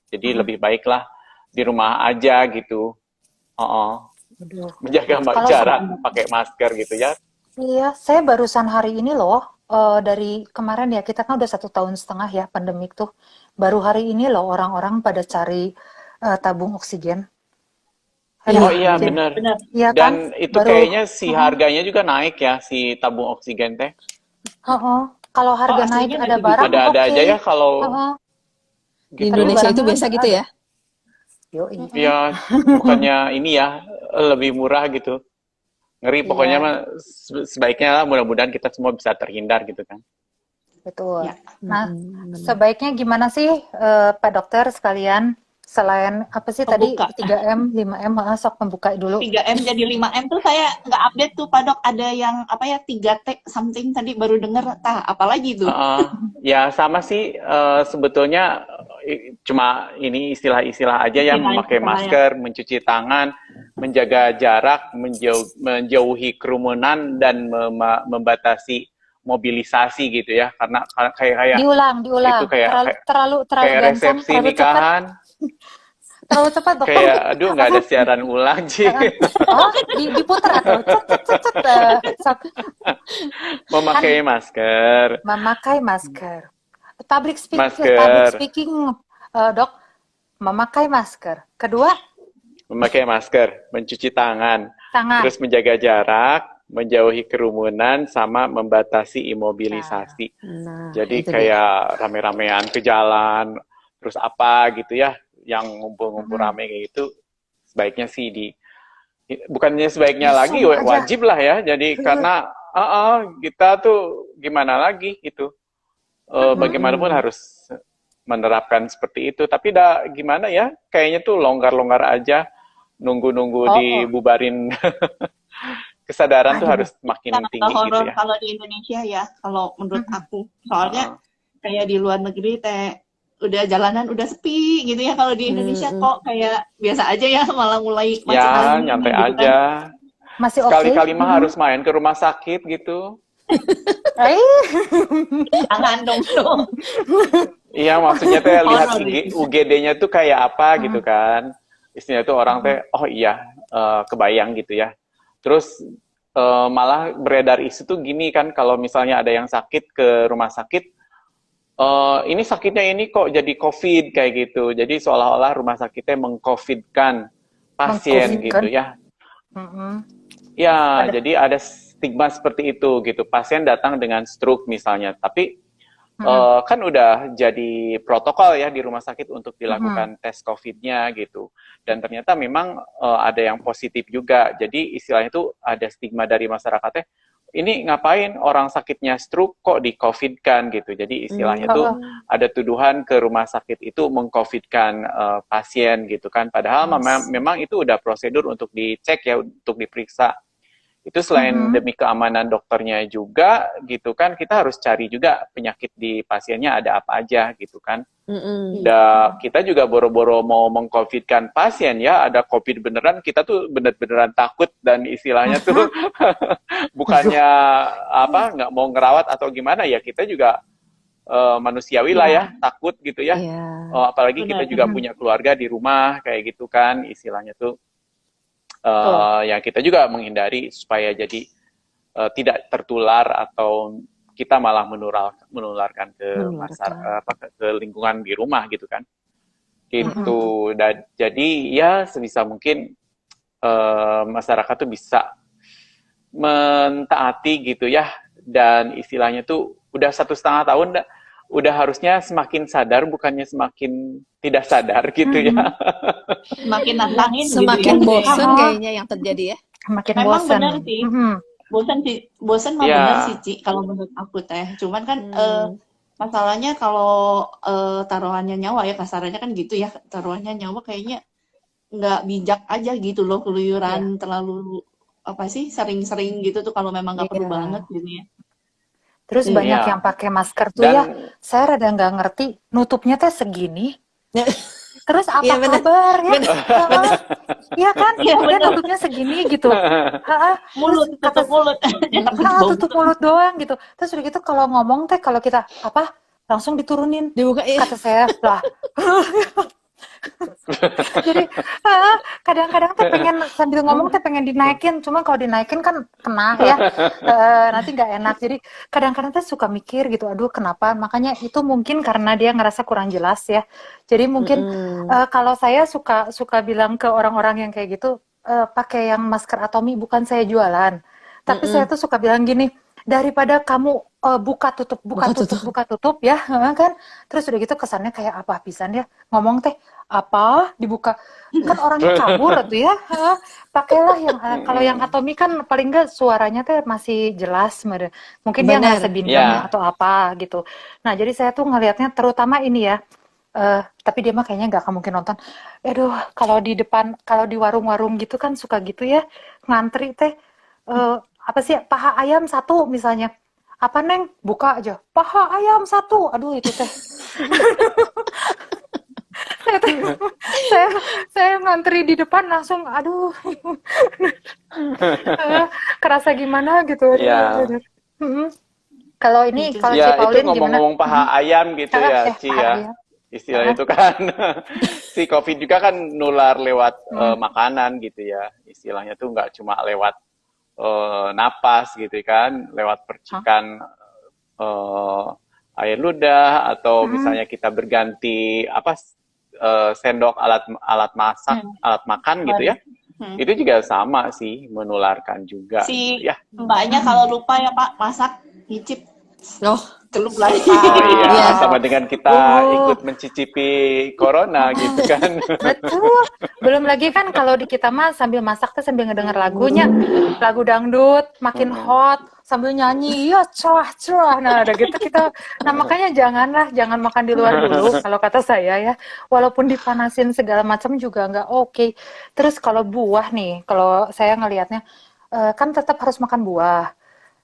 Jadi lebih baiklah di rumah aja gitu. Menjaga Kalau jarak, pakai masker gitu ya. iya, saya barusan hari ini loh, dari kemarin ya, kita kan udah 1,5 tahun ya pandemik tuh. Baru hari ini loh orang-orang pada cari tabung oksigen. Oh Aduh, iya Iya, bener. benar. iya kan? Dan itu Baru, kayaknya si heeh, harganya juga naik ya, si tabung oksigen teh. heeh. Kalau Oh, harga naik aslinya nggak ada segitu. barang Ada-ada oke, aja ya kalau heeh. Di gitu. Tapi Indonesia itu barangnya kan biasa nggak gitu ada. ya. Yoi. Ya bukannya ini ya, lebih murah gitu. Ngeri pokoknya Iya, mah sebaiknya lah mudah-mudahan kita semua bisa terhindar gitu kan. betul. Ya, Nah, Benar. sebaiknya gimana sih, Pak Dokter sekalian, selain apa sih tadi pembuka. 3M, 5M, sok pembuka dulu. 3M jadi 5M tuh saya nggak update tuh Pak Dok. Ada yang apa ya 3T something tadi baru denger. Tah, apalagi tuh? Heeh. Ya sama sih sebetulnya cuma ini istilah-istilah aja ya, memakai Istilah-istilah ya. masker, mencuci tangan, menjaga jarak, menjauhi kerumunan dan membatasi mobilisasi gitu ya. Karena kayak kayak Diulang, itu diulang. kayak Terlalu, kayak terlalu, terlalu kayak gancang, resepsi terlalu cepat, nikahan, terlalu cepat dokter. kayak aduh nggak ada siaran ulang sih. Oh, diputar atau cet cet cet cet. Sok. Kan Memakai masker, memakai masker. Public masker, speaking, dok, memakai masker. Kedua, memakai masker, mencuci tangan, tangan. terus menjaga jarak, menjauhi kerumunan, sama membatasi Nah, imobilisasi. Nah, Jadi itu dia. kayak rame-ramean ke jalan, terus apa gitu ya, yang ngumpul-ngumpul mm, rame kayak gitu, sebaiknya sih bukannya sebaiknya di lagi, Zoom aja. wajib lah ya. Jadi karena kita tuh gimana lagi gitu. Bagaimanapun Mm-mm. harus menerapkan seperti itu. Tapi gimana ya, kayaknya tuh longgar-longgar aja, nunggu-nunggu Oh, oh. dibubarin. Kesadaran tuh Aduh. harus makin Agak tinggi gitu horor ya. kalau di Indonesia ya, kalau menurut Mm-mm. aku. Soalnya Heeh. kayak di luar negeri teh udah jalanan udah sepi gitu ya. Kalau di Indonesia Mm-mm. kok kayak biasa aja ya, malah mulai macet Ya, lagi nyantai gitu kan. aja. Masih oke? Sekali-kali mah harus main ke rumah sakit gitu. Eh, Jangan dong dong. Iya, maksudnya teh lihat Horor itu. UGD-nya tuh kayak apa gitu mm, kan. Istilahnya tuh orang mm-mm. teh, oh iya, kebayang gitu ya. Terus malah beredar isu tuh gini kan, kalau misalnya ada yang sakit ke rumah sakit, ini sakitnya ini kok jadi COVID kayak gitu. Jadi seolah-olah rumah sakitnya mengcovidkan pasien Mengcovidkan. gitu ya. Mm-mm. Ya, Ada. jadi ada stigma seperti itu gitu. Pasien datang dengan stroke misalnya, tapi Mm-mm. kan udah jadi protokol ya di rumah sakit untuk Mm-mm. dilakukan tes COVID-nya gitu. Dan ternyata memang ada yang positif juga. Jadi istilahnya itu ada stigma dari masyarakatnya, ini ngapain orang sakitnya stroke kok di-COVID-kan gitu. Jadi istilahnya Oh, tuh oh. Mm. ada tuduhan ke rumah sakit itu meng-COVID-kan pasien gitu kan. Padahal Yes. memang itu udah prosedur untuk dicek ya, untuk diperiksa. Itu selain Mm-mm. demi keamanan dokternya juga gitu kan, kita harus cari juga penyakit di pasiennya ada apa aja gitu kan. Mm-mm. Iya. Kita juga boro-boro mau meng-COVID-kan pasien ya, ada COVID beneran, kita tuh bener-beneran takut dan istilahnya tuh Aduh. bukannya nggak mau ngerawat atau gimana ya, kita juga manusiawi lah ya, Iya, takut gitu ya. Iya. Apalagi kita benar. juga Mm-mm. punya keluarga di rumah kayak gitu kan, istilahnya tuh Betul. yang kita juga menghindari supaya jadi tidak tertular atau kita malah menularkan ke Menularkan. ke lingkungan di rumah gitu kan. Mm-mm. Mm-mm. Gitu. Dan jadi ya sebisa mungkin masyarakat tuh bisa mentaati gitu ya, dan istilahnya tuh udah 1,5 tahun udah harusnya semakin sadar bukannya semakin tidak sadar gitu ya. Mm-mm. Semakin nantangin gitu ya Semakin bosen kayaknya. Oh, kayaknya yang terjadi ya. makin Memang bosen. benar sih. Mm-mm. Bosan mah bener sih Ya, Ci kalau menurut aku teh. Cuman kan Hmm. masalahnya kalau taruhannya nyawa ya kasarannya kan gitu ya, taruhannya nyawa kayaknya nggak bijak aja gitu loh, Iya, keluyuran terlalu apa sih sering-sering gitu tuh kalau memang nggak perlu banget iya. gitu ya. Terus banyak yang ya. pakai masker tuh ya, Dan saya rada nggak ngerti, nutupnya teh segini. Terus apa Iya benar, kabar ya? benar, Heeh. benar. Iya kan? Iya Dia bener, nutupnya segini gitu. Heeh. Terus mulut kata tutup mulut, takut bau tutup mulut. mulut doang gitu. Terus udah gitu kalau ngomong teh kalau kita apa langsung diturunin. Dibuka ya. Kata saya lah, Jadi kadang-kadang tuh pengen sambil ngomong tuh pengen dinaikin, cuma kalau dinaikin kan kena ya, nanti nggak enak. Jadi kadang-kadang tuh suka mikir gitu, aduh kenapa? Makanya itu mungkin karena dia ngerasa kurang jelas ya. Jadi mungkin kalau saya suka bilang ke orang-orang yang kayak gitu, pakai yang masker atomi, bukan saya jualan. Tapi saya tuh suka bilang gini, daripada kamu buka tutup ya, kan? Terus udah gitu kesannya kayak apa pisan ya ngomong teh apa dibuka kan orangnya kabur tuh ya. Pakailah yang kalau yang atomi kan paling nggak suaranya teh masih jelas, mungkin dia Benar. ngerasa bindeng Ya, atau apa gitu. Nah jadi saya tuh ngelihatnya terutama ini ya. Tapi dia mah kayaknya nggak akan mungkin nonton. Aduh, kalau di depan, kalau di warung-warung gitu kan suka gitu ya, ngantri teh, apa sih, paha ayam satu misalnya. Apa Neng? Buka aja. Paha ayam satu. Aduh itu teh. saya, teh- saya, saya ngantri di depan langsung, aduh, kerasa gimana gitu. Aduh, ya, aduh. Mm-mm. Kalau ini, Gitu kalau sih. Ci ya itu Pauline gimana? ngomong-ngomong paha ayam gitu ya, Ci Paha ya. ayam. Istilah itu kan si COVID juga kan nular lewat Hmm. makanan gitu ya. Istilahnya tuh nggak cuma lewat napas gitu kan, lewat Hah? percikan eh, air ludah atau Mm-mm. misalnya kita berganti apa sendok alat alat masak, Hmm. alat makan gitu ya. Hmm. Itu juga sama sih menularkan juga Si gitu ya. mbaknya kalau lupa ya Pak masak nyicip Oh, celup lagi. Oh iya, Iya. sama dengan kita Oh, ikut mencicipi corona gitu kan. betul. Belum lagi kan kalau di kita mah sambil masak tuh sambil ngedenger lagunya, lagu dangdut makin Mm-mm. hot sambil nyanyi, ya cerah cerah. Nah, udah gitu kita, nah makanya jangan makan di luar dulu kalau kata saya ya. Walaupun dipanasin segala macam juga nggak oke. Terus kalau buah nih, kalau saya ngelihatnya kan tetap harus makan buah.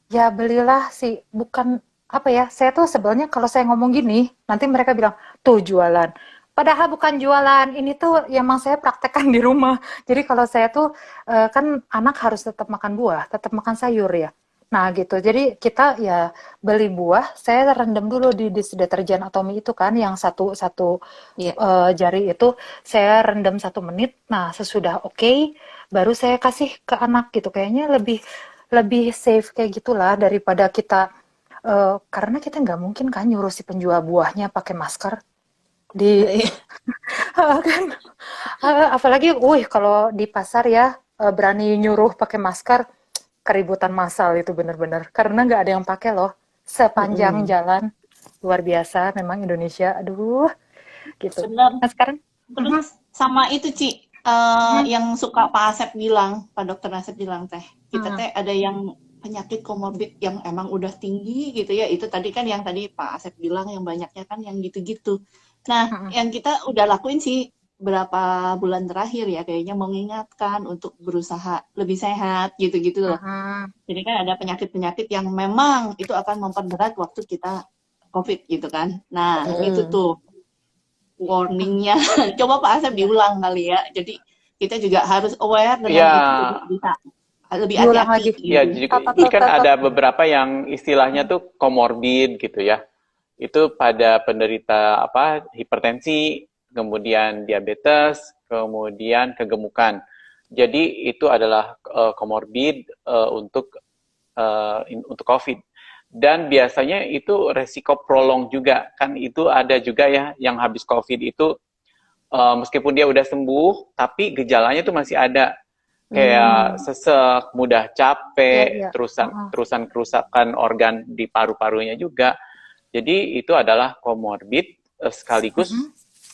Ya belilah sih, bukan apa ya, saya tuh sebelnya kalau saya ngomong gini, nanti mereka bilang, tuh jualan. Padahal bukan jualan, ini tuh yang emang saya praktekkan di rumah. Jadi kalau saya tuh, kan anak harus tetap makan buah, tetap makan sayur ya. Nah gitu, jadi kita ya beli buah, saya rendam dulu di deterjen atomi itu kan, yang satu iya. jari itu, saya rendam 1 menit. Nah sesudah oke, baru saya kasih ke anak gitu. Kayaknya lebih lebih safe kayak gitulah daripada kita karena kita nggak mungkin kan nyuruh si penjual buahnya pakai masker di Iya. kan. Apalagi kalau di pasar ya berani nyuruh pakai masker, keributan massal itu bener-bener karena nggak ada yang pakai loh sepanjang jalan. Luar biasa memang Indonesia, aduh gitu. Bener. Nah sekarang Terus sama itu Ci, yang suka Pak Asep bilang, Pak Dokter Asep bilang teh, kita teh ada yang penyakit komorbid yang emang udah tinggi gitu ya. Itu tadi kan yang tadi Pak Asep bilang yang banyaknya kan yang gitu-gitu. Nah, yang kita udah lakuin sih berapa bulan terakhir ya kayaknya mengingatkan untuk berusaha lebih sehat gitu-gitu loh. Jadi kan ada penyakit-penyakit yang memang itu akan memperberat waktu kita COVID gitu kan. Nah, itu tuh warningnya. Coba Pak Asep diulang kali ya. Jadi kita juga harus aware dengan Ya, itu jadi bisa lebih diulang hati-hati lagi. ya gitu. juga ini kan ada beberapa yang istilahnya tuh komorbid gitu ya. Itu pada penderita apa hipertensi, kemudian diabetes, kemudian kegemukan. Jadi itu adalah komorbid untuk COVID. Dan biasanya itu resiko prolong juga kan itu ada juga ya yang habis COVID itu meskipun dia udah sembuh tapi gejalanya itu masih ada kayak sesek, mudah capek, Iya. terusan kerusakan organ di paru-parunya juga. Jadi itu adalah komorbid sekaligus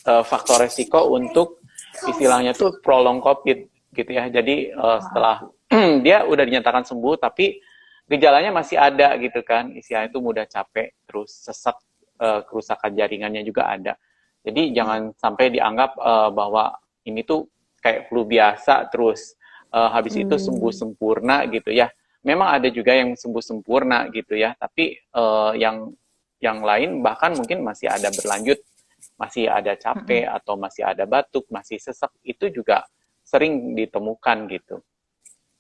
faktor resiko untuk istilahnya tuh prolong COVID gitu ya. Jadi setelah dia udah dinyatakan sembuh tapi gejalanya masih ada gitu kan, istilahnya itu mudah capek, terus sesak, kerusakan jaringannya juga ada. Jadi jangan sampai dianggap bahwa ini tuh kayak flu biasa terus habis itu sembuh sempurna gitu ya. Memang ada juga yang sembuh sempurna gitu ya, tapi yang lain bahkan mungkin masih ada berlanjut, masih ada capek atau masih ada batuk, masih sesak, itu juga sering ditemukan gitu.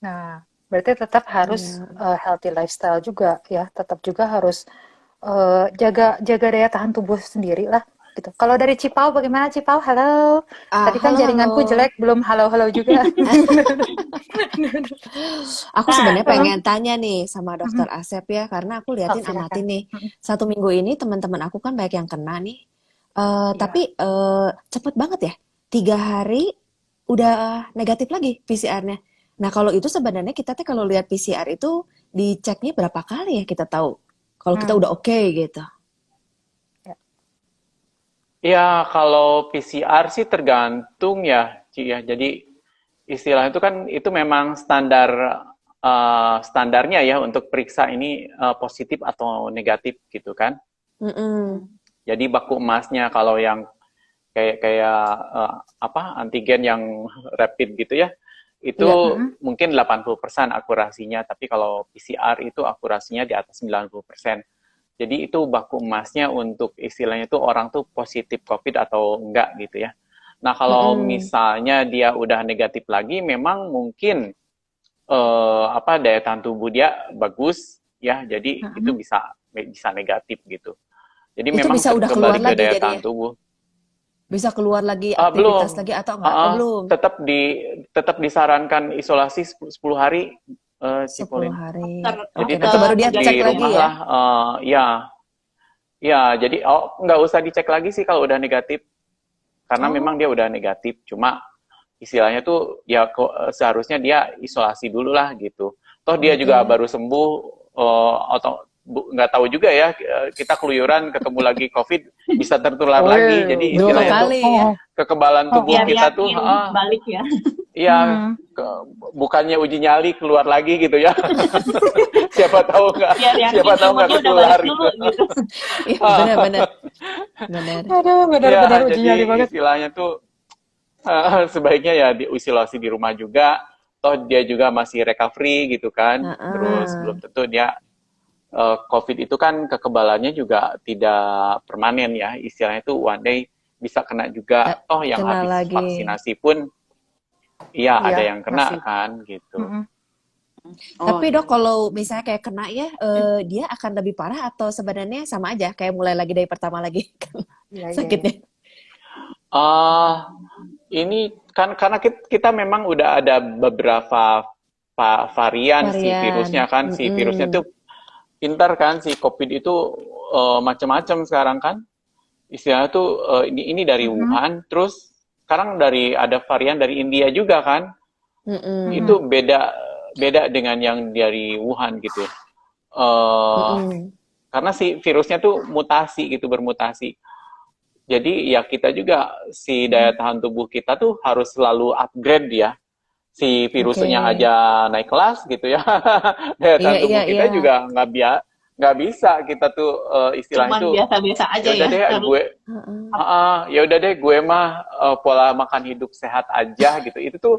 Nah, berarti tetap harus healthy lifestyle juga ya, tetap juga harus jaga daya tahan tubuh sendiri lah. gitu. Kalau dari Cipau bagaimana Cipau? Halo. Tadi kan Halo, jaringanku halo. jelek, belum halo-halo juga. Aku Nah, sebenarnya Tolong. pengen tanya nih sama Dokter Asep ya, karena aku Oh, liatin silakan. amatin nih. 1 minggu ini teman-teman aku kan banyak yang kena nih. Iya. Tapi cepet banget ya. 3 hari udah negatif lagi PCR-nya. Nah, kalau itu sebenarnya kita tuh kalau lihat PCR itu diceknya berapa kali ya kita tahu kalau kita Hmm. udah oke gitu. Ya. Ya, kalau PCR sih tergantung ya, Ci ya. Jadi istilah itu kan itu memang standarnya ya untuk periksa ini positif atau negatif gitu kan. Mm-mm. Jadi baku emasnya kalau yang kayak antigen yang rapid gitu ya, itu Iya. mungkin 80% akurasinya, tapi kalau PCR itu akurasinya di atas 90%. Jadi itu baku emasnya untuk istilahnya itu orang tuh positif COVID atau enggak gitu ya. Nah, kalau Mm-mm. misalnya dia udah negatif lagi, memang mungkin daya tahan tubuh dia bagus ya, jadi itu Mm-mm. bisa negatif gitu. Jadi Itu memang bisa udah keluar kembali ke lagi daya tahan jadinya. tubuh. Bisa keluar lagi Belum. aktivitas lagi atau enggak? Oh, belum. Tetap disarankan isolasi 10 hari, 10 Cipolin. hari. Jadi Oke, nanti tetap baru dia di cek lagi rumah ya. lah. Ya, ya. Jadi nggak usah dicek lagi sih kalau udah negatif, karena memang dia Oh, udah negatif. Cuma istilahnya tuh ya seharusnya dia isolasi dulu lah gitu. Toh dia juga oke. baru sembuh, atau nggak tahu juga ya, kita keluyuran ketemu lagi COVID bisa tertular lagi. Oh, Jadi Dua istilahnya betul. tuh kali ya. Oh, kekebalan oh, tubuh biar oh. kita tuh, yakin balik ya. iya, Hmm. bukannya uji nyali keluar lagi gitu ya. Siapa tahu nggak, Biar yakin siapa tahu nggak imunnya udah ketular balik dulu gitu. gitu. Iya, benar-benar. Benar. Aduh, Ya, benar-benar uji jadi nyali banget. istilahnya tuh sebaiknya ya diisolasi di rumah juga. Toh dia juga masih recovery gitu kan. Terus Heeh. belum tentu dia COVID itu kan kekebalannya juga tidak permanen ya. Istilahnya tuh one day bisa kena juga. Eh, Toh yang Kena habis lagi. vaksinasi pun iya Iya, ada yang kena masih. kan gitu. Mm-mm. Tapi Oh, dok, kalau misalnya kayak kena ya, dia akan lebih parah atau sebenarnya sama aja, kayak mulai lagi dari pertama lagi Iya, iya, iya. sakitnya? eh ini kan karena kita memang udah ada beberapa varian si virusnya Varian. kan. Si virusnya tuh pintar kan, si COVID itu macam-macam sekarang kan. Istilahnya tuh ini dari Mhm. Wuhan, terus sekarang ada varian dari India juga kan. Mm-mm. Itu beda dengan yang dari Wuhan gitu. Eh, Mm-mm. karena si virusnya tuh mutasi gitu, bermutasi. Jadi ya kita juga si daya tahan tubuh kita tuh harus selalu upgrade ya. Si Oke. virusnya aja naik kelas gitu ya. Daya Iya, tahan iya, tubuh kita iya. juga nggak bisa kita tuh istilahnya cuman itu biasa-biasa aja ya udah ya. deh Harus gue Heeh. ya udah deh gue mah pola makan hidup sehat aja gitu. Itu tuh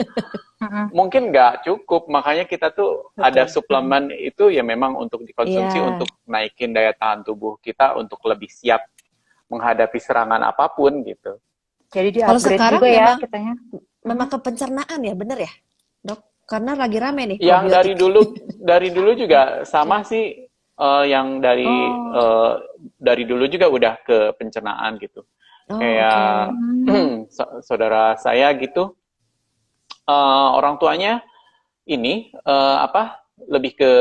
Mm-mm. mungkin nggak cukup, makanya kita tuh ada Betul. suplemen itu ya memang untuk dikonsumsi Iya. untuk naikin daya tahan tubuh kita untuk lebih siap menghadapi serangan apapun gitu. Jadi Kalau di-upgrade sekarang juga ya memang kitanya. memang ke pencernaan ya, bener ya, dok? Karena lagi rame nih Yang probiotik. dari dulu juga sama sih, yang Oh, dari dulu juga udah ke pencernaan gitu. Oh, Kayak Hmm. saudara saya gitu, orang tuanya ini lebih ke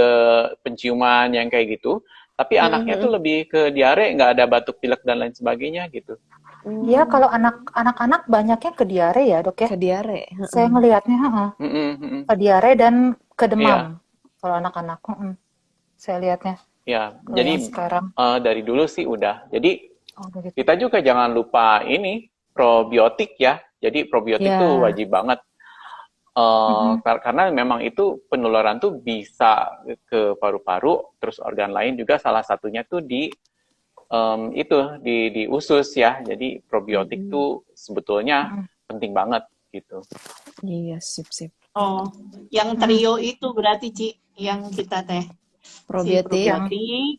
penciuman yang kayak gitu, tapi anaknya tuh Mm-mm. lebih ke diare, nggak ada batuk pilek dan lain sebagainya gitu. Ya, kalau anak-anak banyaknya ke diare ya, Dok ya. Ke diare. Saya ngelihatnya, heeh, ke diare dan ke Iya, demam. Kalau anak-anak, saya lihatnya. ya. Kalau Jadi yang sekarang, dari dulu sih udah. Jadi begitu. kita juga jangan lupa ini probiotik ya. Jadi probiotik tuh Ya, wajib banget. Mm-mm. Karena memang itu penularan tuh bisa ke paru-paru, terus organ lain juga salah satunya tuh di usus ya. Jadi probiotik tuh sebetulnya Mm-mm. penting banget gitu. iya, sip. Oh, yang trio itu berarti Ci, yang kita teh si Probiotik, Yang probiotik,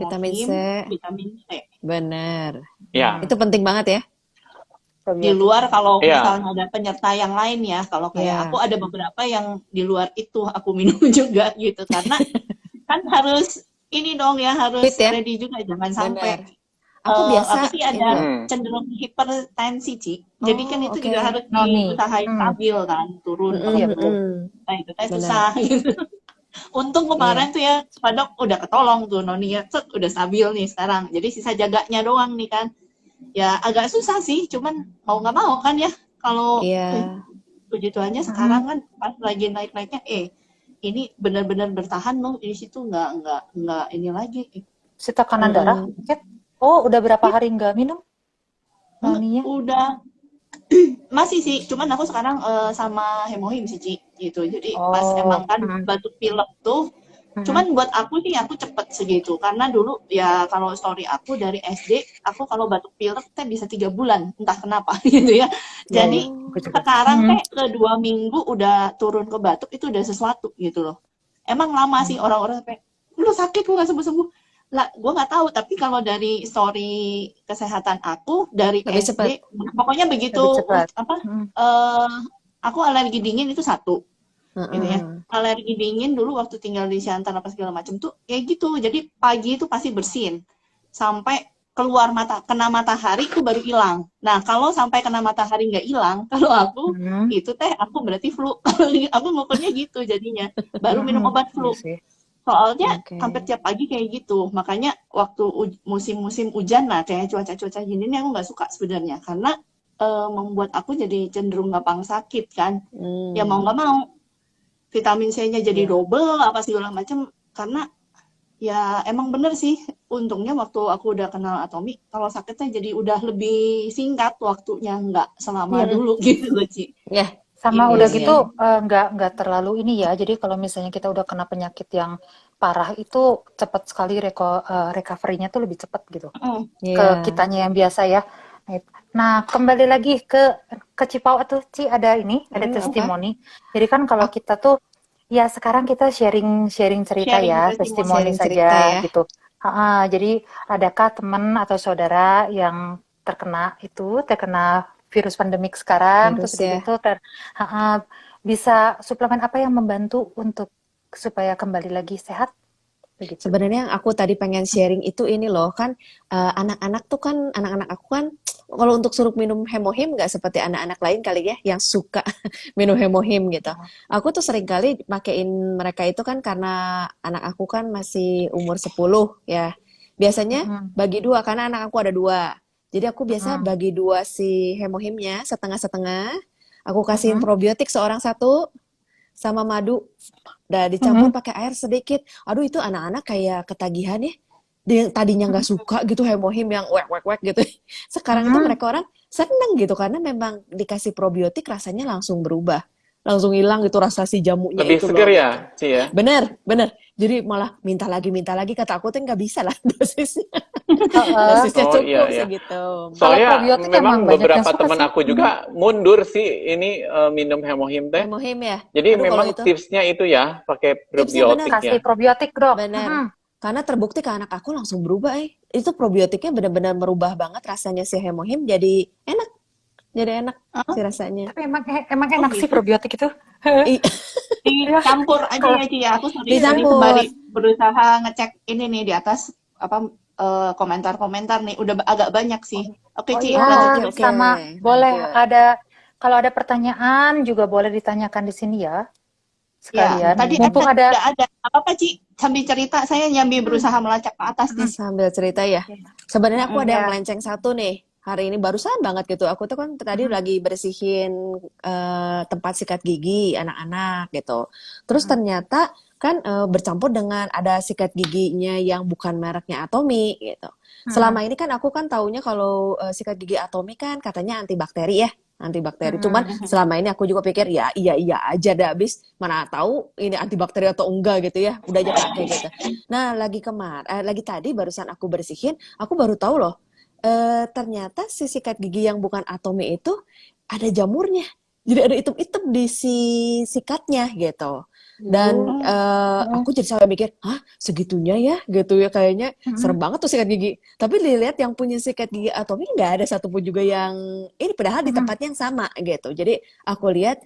vitamin C, hemokim, vitamin C. bener. Ya, Itu penting banget ya. Di probiotik. luar kalau iya. misalnya ada penyerta yang lain ya, kalau kayak Ya, aku ada beberapa yang di luar itu aku minum juga gitu, karena kan harus ini dong ya, harus fit ya, ready juga, jangan sampai bener. Aku biasa Aku sih ini ada loh. cenderung hipertensi, Ci. Jadi kan Oh, itu oke. juga harus Noni. diusahain stabil kan, turun per Iya Mm-mm, betul. minggu. mm-mm. Nah, itu teh Benar. susah gitu. Untung Iya. kemarin tuh ya, Pak Dok udah ketolong tuh Noni ya, set, udah stabil nih sekarang. Jadi sisa jaganya doang nih kan. Ya agak susah sih, cuman mau nggak mau kan ya. Kalau Iya. puji Tuhannya sekarang Mm-mm. kan pas lagi naik-naiknya, ini benar-benar bertahan loh di situ nggak ini lagi. Si tekanan darah, Mm-mm. Kat. Oh, udah berapa Ya, hari nggak minum noninya? udah masih sih, cuman aku sekarang sama hemohim sih, Ci, gitu. Jadi pas emang Oh, kan batuk pilek tuh, mm-mm. cuman buat aku sih aku cepet segitu. Karena dulu ya kalau story aku dari SD, aku kalau batuk pilek teh bisa 3 bulan, entah kenapa gitu ya. Iya, iya. Jadi Aku Oh. juga. sekarang Mm-mm. teh ke 2 minggu udah turun ke batuk itu udah sesuatu gitu loh. Emang lama sih orang-orang sampai, lu sakit lu nggak sembuh-sembuh. Lah, gue nggak tahu. Tapi kalau dari story kesehatan aku dari Lebih cepat. SD, pokoknya begitu Lebih cepat. apa? Mm. eh aku alergi dingin itu satu, gitu ya. Heeh. Alergi dingin dulu waktu tinggal di Siantar apa segala macam tuh kayak gitu. Jadi pagi itu pasti bersin sampai keluar kena matahari itu baru hilang. Nah kalau sampai kena matahari nggak hilang, kalau aku Mm. itu teh aku berarti flu. Aku ngukurnya gitu jadinya. Baru minum Mm-mm. obat Iya flu. sih. Soalnya Oke. hampir tiap pagi kayak gitu. Makanya waktu musim-musim hujan lah, kayak cuaca-cuaca gini nih aku nggak suka sebenarnya. Karena membuat aku jadi cenderung gampang sakit kan. Ya mau Hmm. nggak mau, vitamin C-nya jadi Iya. double, apa segala macam. Karena ya emang bener sih, untungnya waktu aku udah kenal Atomi, kalau sakitnya jadi udah lebih singkat waktunya, nggak selama Iya. dulu gitu loh, Ci. Ya, Sama Ini udah iya, gitu iya. nggak terlalu ini ya. Jadi kalau misalnya kita udah kena penyakit yang parah itu cepat sekali recovery-nya tuh lebih cepat gitu. Mm. Ke Iya. kitanya yang biasa ya. Nah, kembali lagi ke Cipau tuh Ci ada Apa? testimoni. Jadi kan kalau kita tuh ya sekarang kita sharing cerita Sharing ya, testimoni. testimoni Sharing cerita saja ya. gitu. Jadi adakah teman atau saudara yang terkena virus pandemik sekarang, terus Virus udah ya. gitu bisa suplemen apa yang membantu untuk supaya kembali lagi sehat begitu? Sebenarnya yang aku tadi pengen sharing itu ini loh kan anak-anak tuh kan anak-anak aku kan kalau untuk suruh minum hemohim nggak seperti anak-anak lain kali ya yang suka minum hemohim gitu. Aku tuh sering kali pakein mereka itu kan karena anak aku kan masih umur 10 ya. Biasanya Mm-mm. bagi dua karena anak aku ada dua. Jadi aku biasa Mm-mm. bagi dua si hemohimnya setengah-setengah. Aku kasihin Mm-mm. probiotik seorang satu sama madu. Udah dicampur Mm-mm. pakai air sedikit. Aduh itu anak-anak kayak ketagihan ya. Dia tadinya nggak suka gitu hemohim yang wek wek wek gitu. Sekarang itu Mm-mm. mereka orang seneng gitu karena memang dikasih probiotik rasanya langsung berubah. Langsung hilang gitu rasa si jamunya Lebih itu seger loh ya, gitu. Ci ya? Bener, bener. Jadi malah minta lagi kata aku tuh nggak bisa lah dosisnya. Heeh. Dosisnya Oh iya cukup iya. segitu. Kalau Soalnya probiotik memang emang banyak yang beberapa suka teman sih. aku juga mundur sih ini minum hemohim teh. Hemohim ya. Jadi Aduh kalau memang itu tipsnya itu ya pakai tipsnya bener. probiotik Kasih ya. probiotik, Dok. Bener. Karena terbukti ke anak aku langsung berubah Itu probiotiknya benar-benar merubah banget rasanya si hemohim jadi enak. Jadi enak Hah? si rasanya. Tapi emang enak sih gitu? probiotik itu. I- Dicampur aja ya, Ci ya. Aku sorry tadi Dicampur. sembari berusaha ngecek ini nih di atas apa komentar-komentar nih udah agak banyak sih. Oke, Ci, iya, lanjut. Oke. sama boleh Lanjut. kalau ada pertanyaan juga boleh ditanyakan di sini ya. Ya, Sekalian. tadi Mumpung ada udah ada. Apa-apa, Ci? Sambil cerita, saya nyambi berusaha melacak ke atas nih. Sambil cerita ya. Sebenarnya aku ada yang ya. melenceng satu nih. Hari ini barusan banget gitu. Aku tuh kan tadi lagi bersihin tempat sikat gigi anak-anak gitu. Terus ternyata kan bercampur dengan ada sikat giginya yang bukan mereknya Atomi gitu. Selama ini kan aku kan taunya kalau sikat gigi Atomi kan katanya antibakteri ya. Antibakteri. Cuman selama ini aku juga pikir ya iya aja dah habis mana tahu ini antibakteri atau enggak gitu ya. Udah aja pakai gitu. Nah, lagi tadi barusan aku bersihin, aku baru tahu loh. Ternyata si sikat gigi yang bukan Atomi itu ada jamurnya. Jadi ada item-item di si sikatnya gitu. Dan aku jadi sampai mikir, hah segitunya ya gitu ya kayaknya serem banget tuh sikat gigi. Tapi dilihat yang punya sikat gigi Atomi nggak ada satupun juga yang ini padahal di tempat yang sama gitu. Jadi aku lihat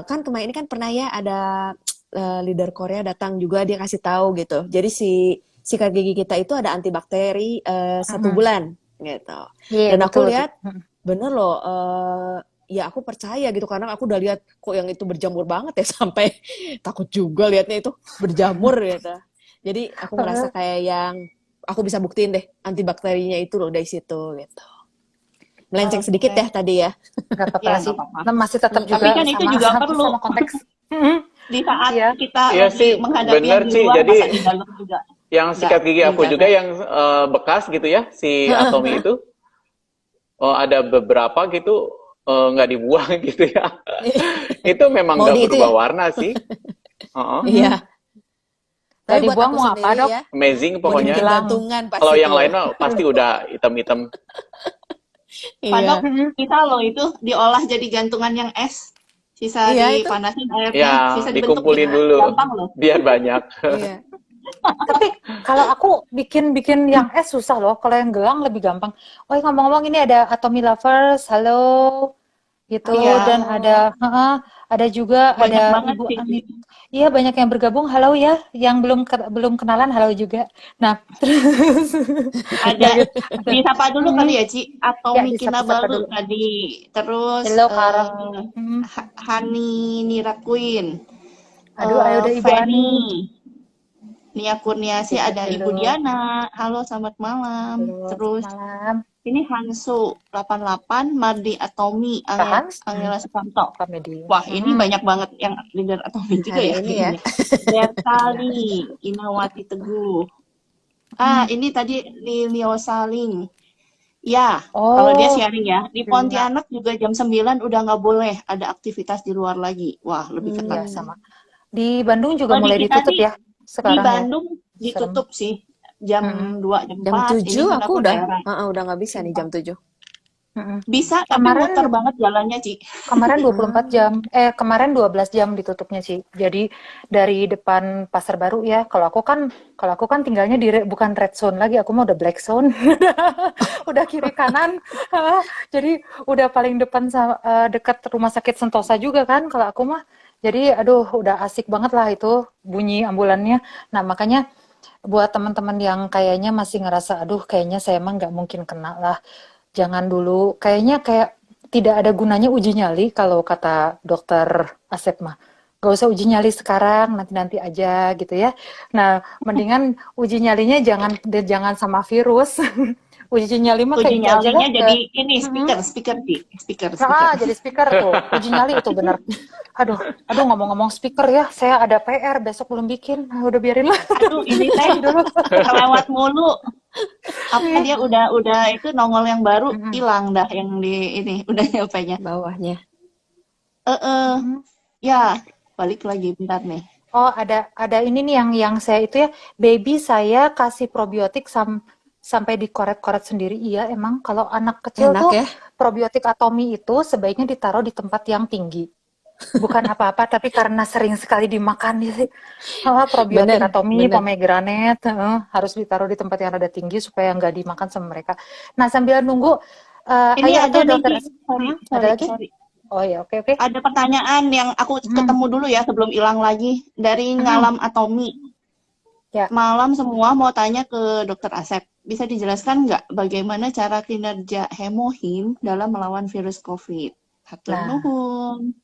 kan kemarin ini kan pernah ya ada leader Korea datang juga dia kasih tahu gitu. Jadi si sikat gigi kita itu ada antibakteri 1 bulan gitu. Iya, Dan aku betul. lihat bener loh, ya aku percaya gitu karena aku udah lihat kok yang itu berjamur banget ya sampai takut juga liatnya itu berjamur gitu. Jadi aku merasa kayak yang aku bisa buktiin deh antibakterinya itu loh dari situ gitu. Melenceng sedikit Oke. ya tadi ya. Nggak apa-apa Ya, lah sih. nggak apa-apa. Nah, masih tetap Tapi juga kan itu juga perlu. sama konteks. Mhm. Di saat Iya. kita Iya lagi sih, menghadapi yang bener di Ci. luar, Jadi masa di dalam juga yang nggak sikat gigi aku juga dijaga. yang bekas gitu ya, si Atomi itu ada beberapa gitu nggak dibuang gitu ya. Itu memang Mau nggak di itu berubah ya? warna sih. Heeh. Iya. Nggak Tapi buat dibuang aku mau apa, sendiri Dok? ya, Amazing mau pokoknya. dibikin Hilang. gantungan pasti Kalau yang tuh. lain mah pasti udah hitam-hitam. Pak Dok, Iya. Mhm. bisa loh itu diolah jadi gantungan yang es. Sisa Iya itu. dipanasin airnya, Ya, bisa dibentuk dikumpulin gitu. dulu Gampang loh. biar banyak. Iya. Tapi kalau aku bikin yang es susah loh. Kalau yang gelang lebih gampang. Oh, ngomong-ngomong ini ada Atomy Lovers, halo gitu. Iya, Dan ada juga banyak ada banget Ibu sih. Anit. Iya, banyak yang bergabung. Halo ya, yang belum kenalan halo juga. Nah, terus Ada lanjut. disapa dulu kali ya, Ci. Ya, Atomi disapa-sapa Kinabalu dulu. tadi. Terus Halo Kak. Hani Nira Queen. Aduh, ayo udah Ibu Ani. Fanny, Nia Kurniasi, Disapa ada Ibu dulu. Diana. Halo, selamat malam. Halo, Terus malam. ini Hansu 88, Mardi Atomi, Hans, Angela Sukamto. komedi. Wah, ini banyak banget yang leader Atomi juga Hari ya. ini ya. Bertali, Inawati Teguh. Ini tadi Lilio Saling. Ya, kalau dia Oh, sharing ya. Di Lina. Pontianak juga jam 9 udah nggak boleh ada aktivitas di luar lagi. Wah, lebih Iya, ketat. sama. Di Bandung juga Kalau di mulai kita ditutup sih, ya di sekarang ya. Bandung ditutup sih. Jam 2, jam Jam 4. Ini 7 aku beberapa udah daerah. udah nggak bisa nih jam 7. Bisa, tapi Kemarin muter banget jalannya, Ci. kemarin 24 jam. Kemarin 12 jam ditutupnya sih. Jadi dari depan Pasar Baru ya. Kalau aku kan tinggalnya di bukan red zone lagi, aku mah udah black zone. Udah kiri kanan. Jadi udah paling depan dekat Rumah Sakit Sentosa juga kan kalau aku mah. Jadi aduh udah asik banget lah itu bunyi ambulannya. Nah, makanya buat teman-teman yang kayaknya masih ngerasa aduh kayaknya saya emang nggak mungkin kena lah. Jangan dulu, kayaknya kayak tidak ada gunanya uji nyali kalau kata dokter Asep mah. Gak usah uji nyali sekarang, nanti-nanti aja gitu ya. Nah, mendingan uji nyalinya jangan sama virus. Uji nyali mah kayak Uji gitu aja lah. nyalinya jadi ini speaker, Ci. Speaker. Jadi speaker tuh. Uji nyali itu bener. Aduh, ngomong-ngomong speaker ya, saya ada PR besok belum bikin. Nah, udah biarin lah. Aduh, ini teh kelewat mulu. Apa dia udah itu nongol yang baru hilang dah yang di ini udah nyampe-nya. Bawahnya. Ya, balik lagi bentar nih. Oh, ada ini nih yang saya itu ya, baby saya kasih probiotik sampai dikoret-koret sendiri. Iya, emang kalau anak kecil Enak tuh ya. probiotik Atomy itu sebaiknya ditaruh di tempat yang tinggi. Bukan apa-apa, tapi karena sering sekali dimakan sih. Probiotik Bener, Atomy, bener. pomegranate, harus ditaruh di tempat yang rada tinggi supaya nggak dimakan sama mereka. Nah, sambil nunggu, Ini ayo ada atau nih, dokter, Ci. Sorry, ada lagi? sorry. Oh ya, oke. Ada pertanyaan yang aku ketemu dulu ya sebelum hilang lagi dari Ngalam Atomi. Ya. Malam semua mau tanya ke Dokter Asep. Bisa dijelaskan nggak bagaimana cara kinerja hemohim dalam melawan virus COVID? Hatur Nah. nuhun.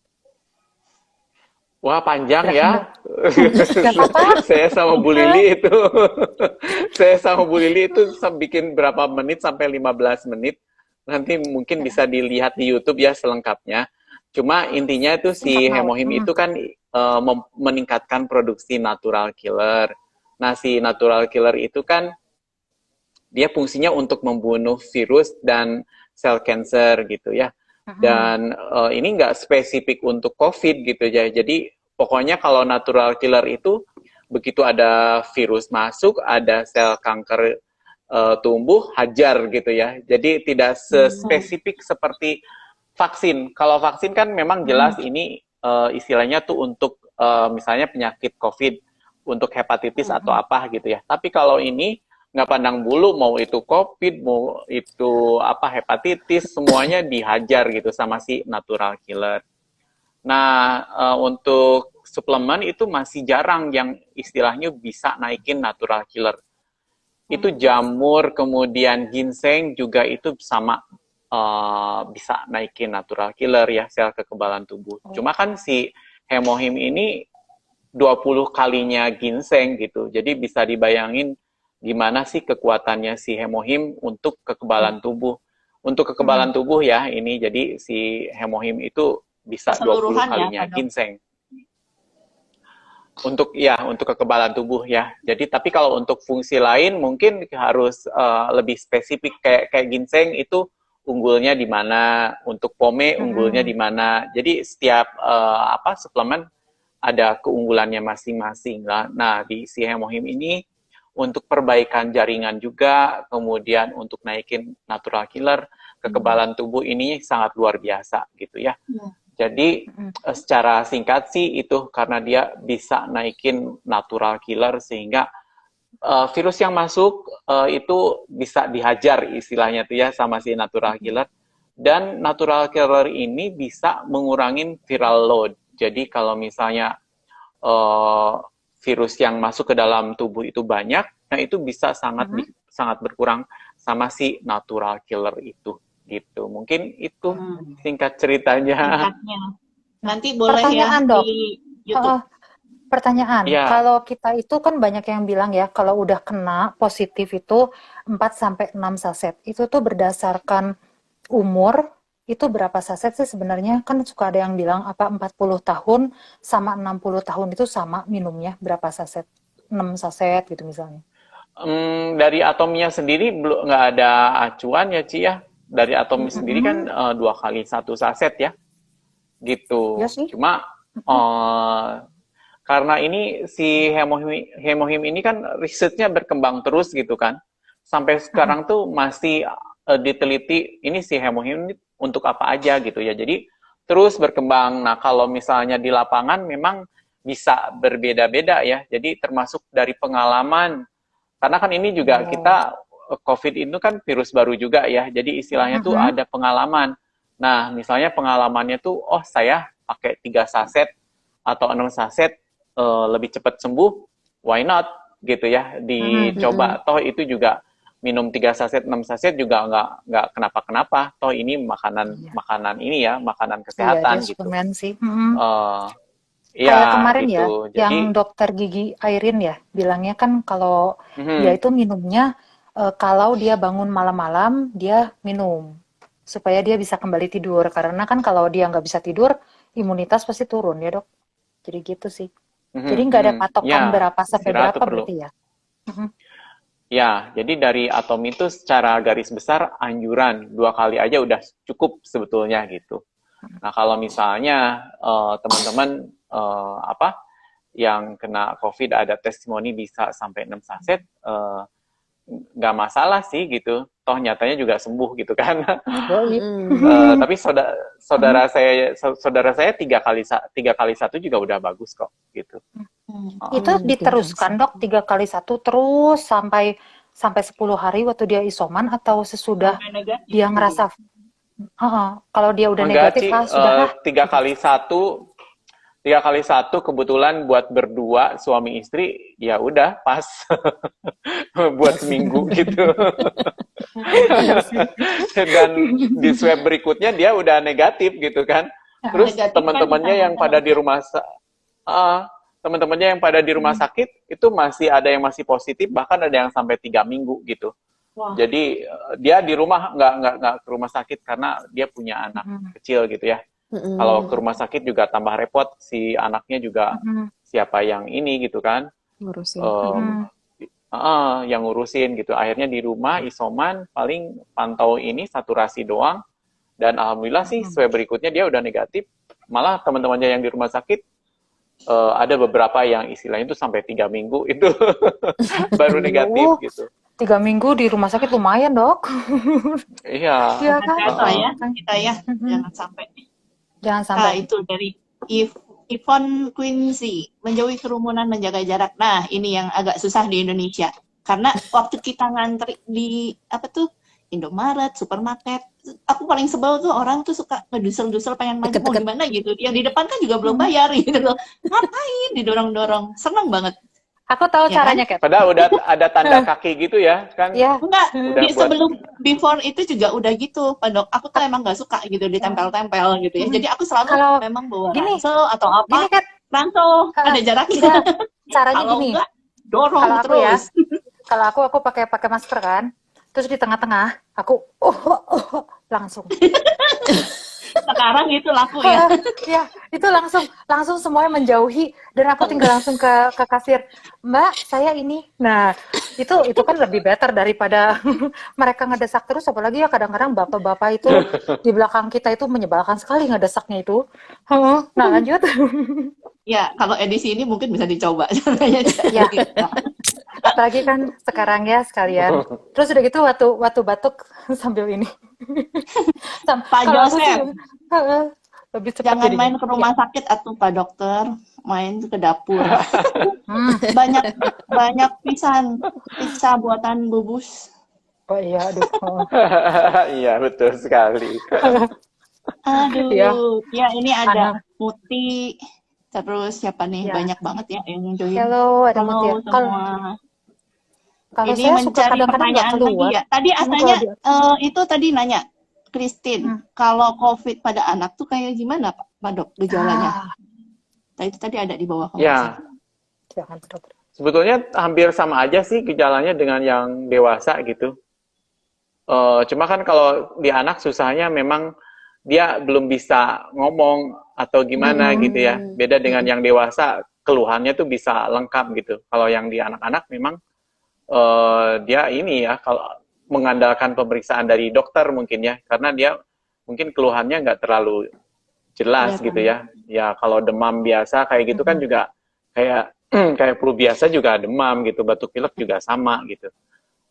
Wah, panjang ya. Gak apa-apa. Saya sama Bu Lili itu. Saya sama Bu Lili itu bikin berapa menit sampai 15 menit. Nanti mungkin bisa dilihat di YouTube ya selengkapnya. Cuma intinya itu si hemohim itu kan meningkatkan produksi natural killer. Nah, si natural killer itu kan dia fungsinya untuk membunuh virus dan sel cancer gitu ya. Dan ini nggak spesifik untuk COVID gitu ya. Jadi pokoknya kalau natural killer itu begitu ada virus masuk, ada sel kanker tumbuh, hajar gitu ya. Jadi tidak spesifik seperti vaksin. Kalau vaksin kan memang jelas ini istilahnya tuh untuk misalnya penyakit COVID, untuk hepatitis atau apa gitu ya. Tapi kalau ini nggak pandang bulu, mau itu COVID, mau itu hepatitis, semuanya dihajar gitu sama si natural killer. Nah, untuk suplemen itu masih jarang yang istilahnya bisa naikin natural killer. itu jamur, kemudian ginseng juga itu sama bisa naikin natural killer ya, sel kekebalan tubuh. Cuma kan si hemohim ini 20 kalinya ginseng gitu. Jadi bisa dibayangin gimana sih kekuatannya si hemohim untuk kekebalan tubuh. Untuk kekebalan tubuh ya ini, jadi si hemohim itu bisa 20 Keseluruhan ya, kalinya Pak Dok. ginseng. Untuk kekebalan tubuh ya. Jadi tapi kalau untuk fungsi lain mungkin harus lebih spesifik, kayak ginseng itu unggulnya di mana, untuk pome unggulnya di mana. Jadi setiap suplemen ada keunggulannya masing-masing lah. Nah, di si hemohim ini untuk perbaikan jaringan juga, kemudian untuk naikin natural killer, kekebalan tubuh ini sangat luar biasa gitu ya. Jadi secara singkat sih itu karena dia bisa naikin natural killer sehingga virus yang masuk itu bisa dihajar istilahnya tuh ya sama si natural killer. Dan natural killer ini bisa mengurangin viral load. Jadi kalau misalnya virus yang masuk ke dalam tubuh itu banyak, nah itu bisa sangat berkurang sama si natural killer itu. Gitu. Mungkin itu singkat ceritanya. Singkatnya. Nanti boleh Pertanyaan, ya Dok. di YouTube. Pertanyaan, Ya. kalau kita itu kan banyak yang bilang ya, kalau udah kena positif itu 4-6 saset. Itu tuh berdasarkan umur, itu berapa saset sih sebenarnya? Kan suka ada yang bilang apa 40 tahun sama 60 tahun itu sama minumnya, berapa saset? 6 saset gitu misalnya. Dari atomnya sendiri belum nggak ada acuan ya Ci ya. Dari atom sendiri kan 2 kali 1 saset ya, gitu. Ya sih. Cuma karena ini si hemohim ini kan risetnya berkembang terus gitu kan. Sampai sekarang tuh masih diteliti ini si hemohim ini untuk apa aja gitu ya. Jadi terus berkembang. Nah kalau misalnya di lapangan memang bisa berbeda-beda ya. Jadi termasuk dari pengalaman. Karena kan ini juga kita COVID itu kan virus baru juga ya, jadi istilahnya tuh ada pengalaman. Nah, misalnya pengalamannya tuh, oh saya pakai 3 saset atau 6 saset lebih cepat sembuh, why not? Gitu ya, dicoba. Toh itu juga minum 3 saset, 6 saset juga nggak kenapa-kenapa. Toh ini makanan ini ya, makanan kesehatan Iya, gitu. suplemen sih. Ya, Kayak kemarin gitu. ya, yang dokter gigi Airin ya, bilangnya kan kalau dia itu minumnya kalau dia bangun malam-malam, dia minum. Supaya dia bisa kembali tidur. Karena kan kalau dia nggak bisa tidur, imunitas pasti turun ya dok. Jadi gitu sih. Jadi nggak ada patokan Ya, berapa sampai istirahat berapa tuh perlu. berarti ya. Ya, jadi dari atom itu secara garis besar anjuran 2 kali aja udah cukup sebetulnya gitu. Nah kalau misalnya teman-teman yang kena COVID ada testimoni bisa sampai 6 saset, nggak masalah sih gitu. Toh nyatanya juga sembuh gitu kan. Tapi saudara saya 3 kali 1 juga udah bagus kok gitu. Itu diteruskan dok 3 kali 1 terus sampai 10 hari waktu dia isoman atau sesudah dia ngerasa kalau dia udah Enggak, negatif Ci, sudah 3 kali 1 kebetulan buat berdua suami istri ya udah pas buat seminggu gitu. Dan di swab berikutnya dia udah negatif gitu kan. Terus teman-temannya yang pada di rumah sakit itu masih ada yang masih positif, bahkan ada yang sampai 3 minggu gitu. Wah. Jadi dia di rumah nggak ke rumah sakit karena dia punya anak kecil gitu ya. Kalau ke rumah sakit juga tambah repot, si anaknya juga siapa yang ini gitu kan, ngurusin. yang ngurusin gitu. Akhirnya di rumah isoman, paling pantau ini saturasi doang. Dan alhamdulillah sih swab berikutnya dia udah negatif. Malah teman-temannya yang di rumah sakit ada beberapa yang istilahnya itu sampai 3 minggu itu baru negatif gitu. 3 minggu di rumah sakit lumayan dok. Iya. Iya kan? Ya, kita ya, jangan sampai. Jangan sampai. Itu dari Yvonne Quincy, menjauhi kerumunan, menjaga jarak. Nah, ini yang agak susah di Indonesia. Karena waktu kita ngantri di Indomaret, supermarket, aku paling sebel tuh orang tuh suka ngedusel-dusel pengen maju mau gimana gitu. Yang di depan kan juga belum bayar gitu loh. Ngapain didorong-dorong? Seneng banget. Aku tahu ya kan? caranya, Kat. Padahal udah ada tanda kaki gitu ya kan, Ya, Enggak, udah buat sebelum before itu juga udah gitu, Pak Dok. Aku tuh emang nggak suka gitu ditempel-tempel gitu ya. Jadi aku selalu kalau memang bawa gini, ransel atau gini apa, Kat, ransel ada jaraknya. enggak, caranya Kalau gini. enggak, dorong Kalau aku ya, terus. kalau aku pakai masker kan, terus di tengah-tengah aku langsung. Sekarang itu laku ya. Ya, itu langsung semuanya menjauhi dan aku tinggal langsung ke kasir. Mbak, saya ini. Nah, itu kan lebih better daripada mereka ngedesak terus, apalagi ya kadang-kadang bapak-bapak itu di belakang kita itu menyebalkan sekali ngedesaknya itu. Nah, lanjut. Ya, kalau edisi ini mungkin bisa dicoba caranya. Ya, apalagi kan sekarang ya sekalian. Terus udah gitu waktu batuk sambil ini. Pak Kalau aku sih Joseph, lebih cepat jangan jadinya. main ke rumah sakit atau Pak Dokter, main ke dapur. Banyak banyak pizza buatan Bubus. Oh iya, aduh. iya betul sekali. Aduh, Iya. ya ini ada Anak. Muti, terus siapa nih? Ya. Banyak banget ya yang join. Halo, ada Halo Mutia. semua. Kalau Ini saya suka mencari kadang-kadang nggak pertanyaan lagi keluar. ya. Tadi Cuma asalnya kalau dia- itu tadi nanya, Christine, kalau COVID pada anak tuh kayak gimana Pak Dok gejalanya? Ah, Tadi ada di bawah kalau nggak Ya, salah. jangan dokter. sebetulnya hampir sama aja sih gejalanya dengan yang dewasa gitu. Cuma kan kalau di anak susahnya memang dia belum bisa ngomong atau gimana gitu ya. Beda dengan yang dewasa, keluhannya tuh bisa lengkap gitu. Kalau yang di anak-anak memang dia ini ya, kalau mengandalkan pemeriksaan dari dokter mungkin ya, karena dia mungkin keluhannya nggak terlalu jelas gitu ya. Ya kalau demam biasa kayak gitu kan juga kayak kayak flu biasa juga demam gitu, batuk pilek juga sama gitu.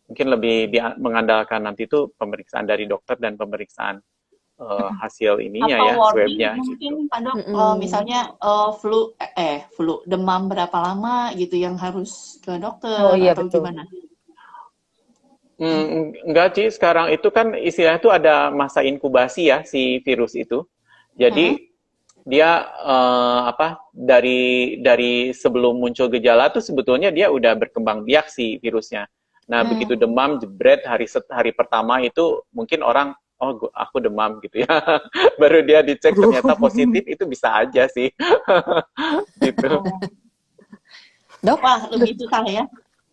Mungkin lebih mengandalkan nanti itu pemeriksaan dari dokter dan pemeriksaan hasil ininya Atau ya, warning swabnya mungkin gitu. Pak Dok, misalnya flu demam berapa lama gitu yang harus ke dokter Oh iya, atau betul. gimana? Enggak sih, sekarang itu kan istilahnya itu ada masa inkubasi ya si virus itu. Jadi dia dari sebelum muncul gejala tuh sebetulnya dia udah berkembang biak si virusnya. Nah, begitu demam jebret hari pertama itu mungkin orang aku demam gitu ya. Baru dia dicek ternyata positif, itu bisa aja sih. gitu. Dok, Wah, lebih susah ya.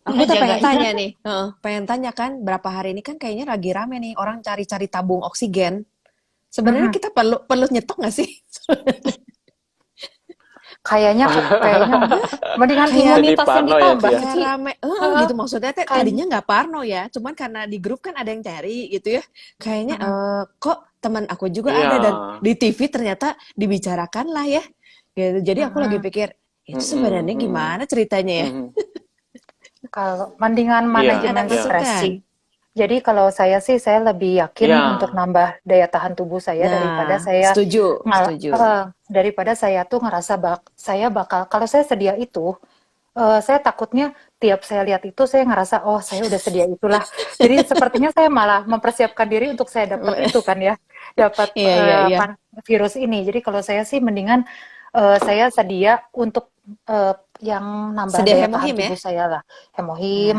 aku tuh pengen ngejaganya. tanya nih, pengen tanya kan berapa hari ini kan kayaknya lagi rame nih orang cari-cari tabung oksigen. Sebenarnya kita perlu nyetok nggak sih? Kayaknya mendingan Kayak imunitas yang parno ya, ditambah Tia. sih. Kayak rame, gitu maksudnya teh tadinya nggak parno ya, cuman karena di grup kan ada yang cari gitu ya. Kayaknya kok teman aku juga Iya. ada dan di TV ternyata dibicarakan lah ya. Gitu. Jadi aku lagi pikir itu sebenarnya gimana ceritanya ya? Kalau mendingan manajemen iya. stres sih. Jadi kalau saya sih saya lebih yakin Iya. untuk nambah daya tahan tubuh saya daripada saya setuju. daripada saya tuh ngerasa saya bakal kalau saya sedia itu saya takutnya tiap saya lihat itu saya ngerasa oh saya udah sedia itulah. Jadi sepertinya saya malah mempersiapkan diri untuk saya dapat itu kan ya, dapat Iya. virus ini. Jadi kalau saya sih mendingan saya sedia untuk yang nambah Sedia daya tahan hemohim ya? tubuh saya lah, hemohim,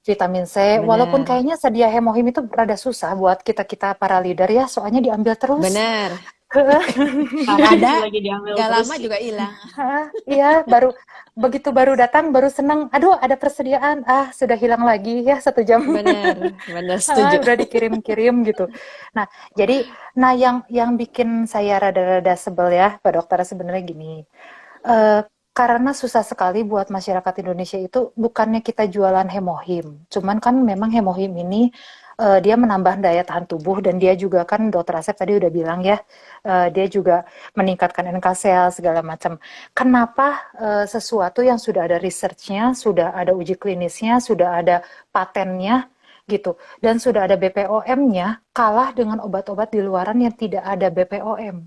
vitamin C. Walaupun Benar. kayaknya sedia hemohim itu rada susah buat kita para leader ya, soalnya diambil terus. Benar. Ada lagi diambil Gak terus. lama juga hilang. Iya, begitu baru datang baru senang. Aduh, ada persediaan. Sudah hilang lagi ya 1 jam. Benar, setuju. Udah dikirim-kirim gitu. Nah, jadi yang bikin saya rada-rada sebel ya, Pak Dokter sebenarnya gini. Karena susah sekali buat masyarakat Indonesia itu bukannya kita jualan hemohim. Cuman kan memang hemohim ini dia menambah daya tahan tubuh dan dia juga kan Dokter Asep tadi udah bilang ya, dia juga meningkatkan NK sel segala macam. Kenapa sesuatu yang sudah ada research-nya, sudah ada uji klinisnya, sudah ada patennya gitu, dan sudah ada BPOM-nya kalah dengan obat-obat di luaran yang tidak ada BPOM.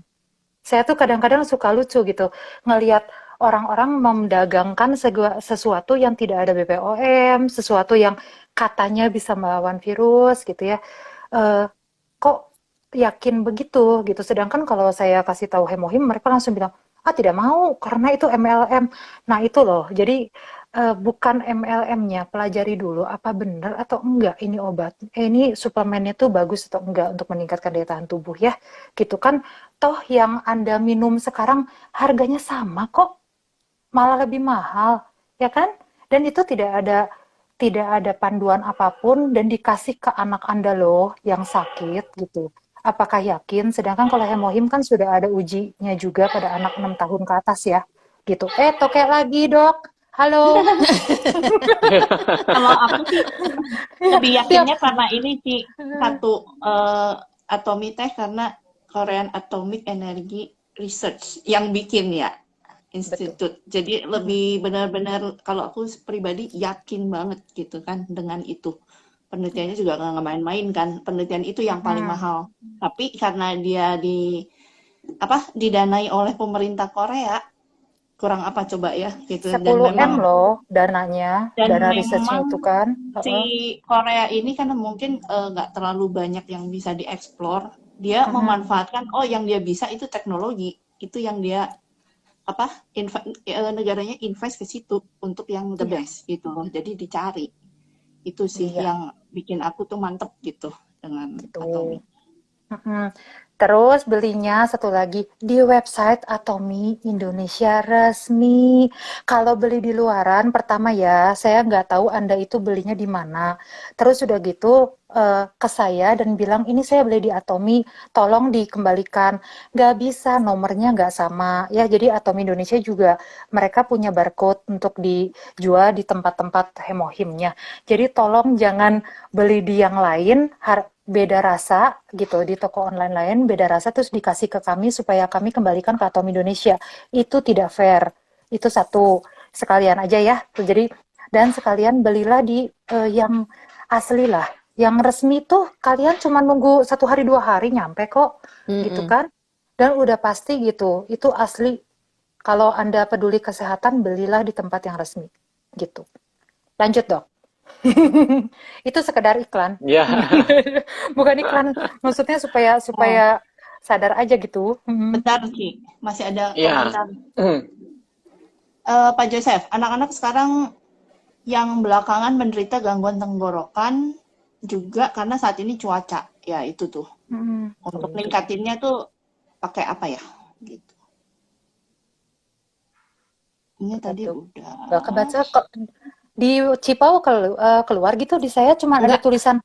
Saya tuh kadang-kadang suka lucu gitu ngelihat orang-orang mendagangkan sesuatu yang tidak ada BPOM, sesuatu yang katanya bisa melawan virus gitu ya. Kok yakin begitu gitu. Sedangkan kalau saya kasih tahu hemohim, mereka langsung bilang, tidak mau karena itu MLM. Nah itu loh. Jadi bukan MLM-nya, pelajari dulu apa benar atau enggak ini obat. Ini suplemennya tuh bagus atau enggak untuk meningkatkan daya tahan tubuh ya. Gitu kan. Toh yang Anda minum sekarang harganya sama kok, malah lebih mahal, ya kan? Dan itu tidak ada panduan apapun dan dikasih ke anak Anda loh yang sakit gitu. Apakah yakin? Sedangkan kalau hemohim kan sudah ada ujinya juga pada anak 6 tahun ke atas ya. Gitu. Tokek lagi, Dok. Halo. Kalau aku sih lebih Tiap yakinnya karena ini sih satu Atomi teh karena Korean Atomic Energy Research yang bikin ya betul. institut. Jadi lebih benar-benar kalau aku pribadi yakin banget gitu kan dengan itu. Penelitiannya juga nggak main-main kan. Penelitian itu yang paling mahal. Tapi karena dia didanai oleh pemerintah Korea, kurang apa coba ya gitu. Dan 10M memang loh dananya, dan dana researchnya itu memang kan. si Korea ini karena mungkin nggak terlalu banyak yang bisa dieksplor, dia memanfaatkan yang dia bisa itu teknologi, itu yang dia negaranya invest ke situ untuk yang the best gitu loh. Jadi dicari itu sih Iya, yang bikin aku tuh mantep gitu dengan gitu. Atomi. Terus belinya satu lagi di website Atomi Indonesia resmi. Kalau beli di luaran, pertama ya, saya nggak tahu Anda itu belinya di mana. Terus udah gitu ke saya dan bilang, ini saya beli di Atomi, tolong dikembalikan. Nggak bisa, nomornya nggak sama. Ya, jadi Atomi Indonesia juga mereka punya barcode untuk dijual di tempat-tempat hemohimnya. Jadi tolong jangan beli di yang lain, beda rasa gitu di toko online lain beda rasa terus dikasih ke kami supaya kami kembalikan ke Atom Indonesia, itu tidak fair. Itu satu, sekalian aja ya. Jadi dan sekalian belilah di yang asli lah, yang resmi tuh kalian cuma nunggu 1 hari 2 hari nyampe kok gitu kan, dan udah pasti gitu itu asli. Kalau Anda peduli kesehatan belilah di tempat yang resmi gitu. Lanjut Dok. Itu sekedar iklan. Ya, Bukan iklan, maksudnya supaya sadar aja gitu. Bentar Ki, masih ada ya. komentar. Pak Joseph, anak-anak sekarang yang belakangan menderita gangguan tenggorokan juga karena saat ini cuaca, ya itu tuh. Untuk ningkatinnya tuh pakai apa ya? Gitu. Ini tadi udah. Gak kebaca kok di Cipau keluar gitu di saya cuma ada tulisan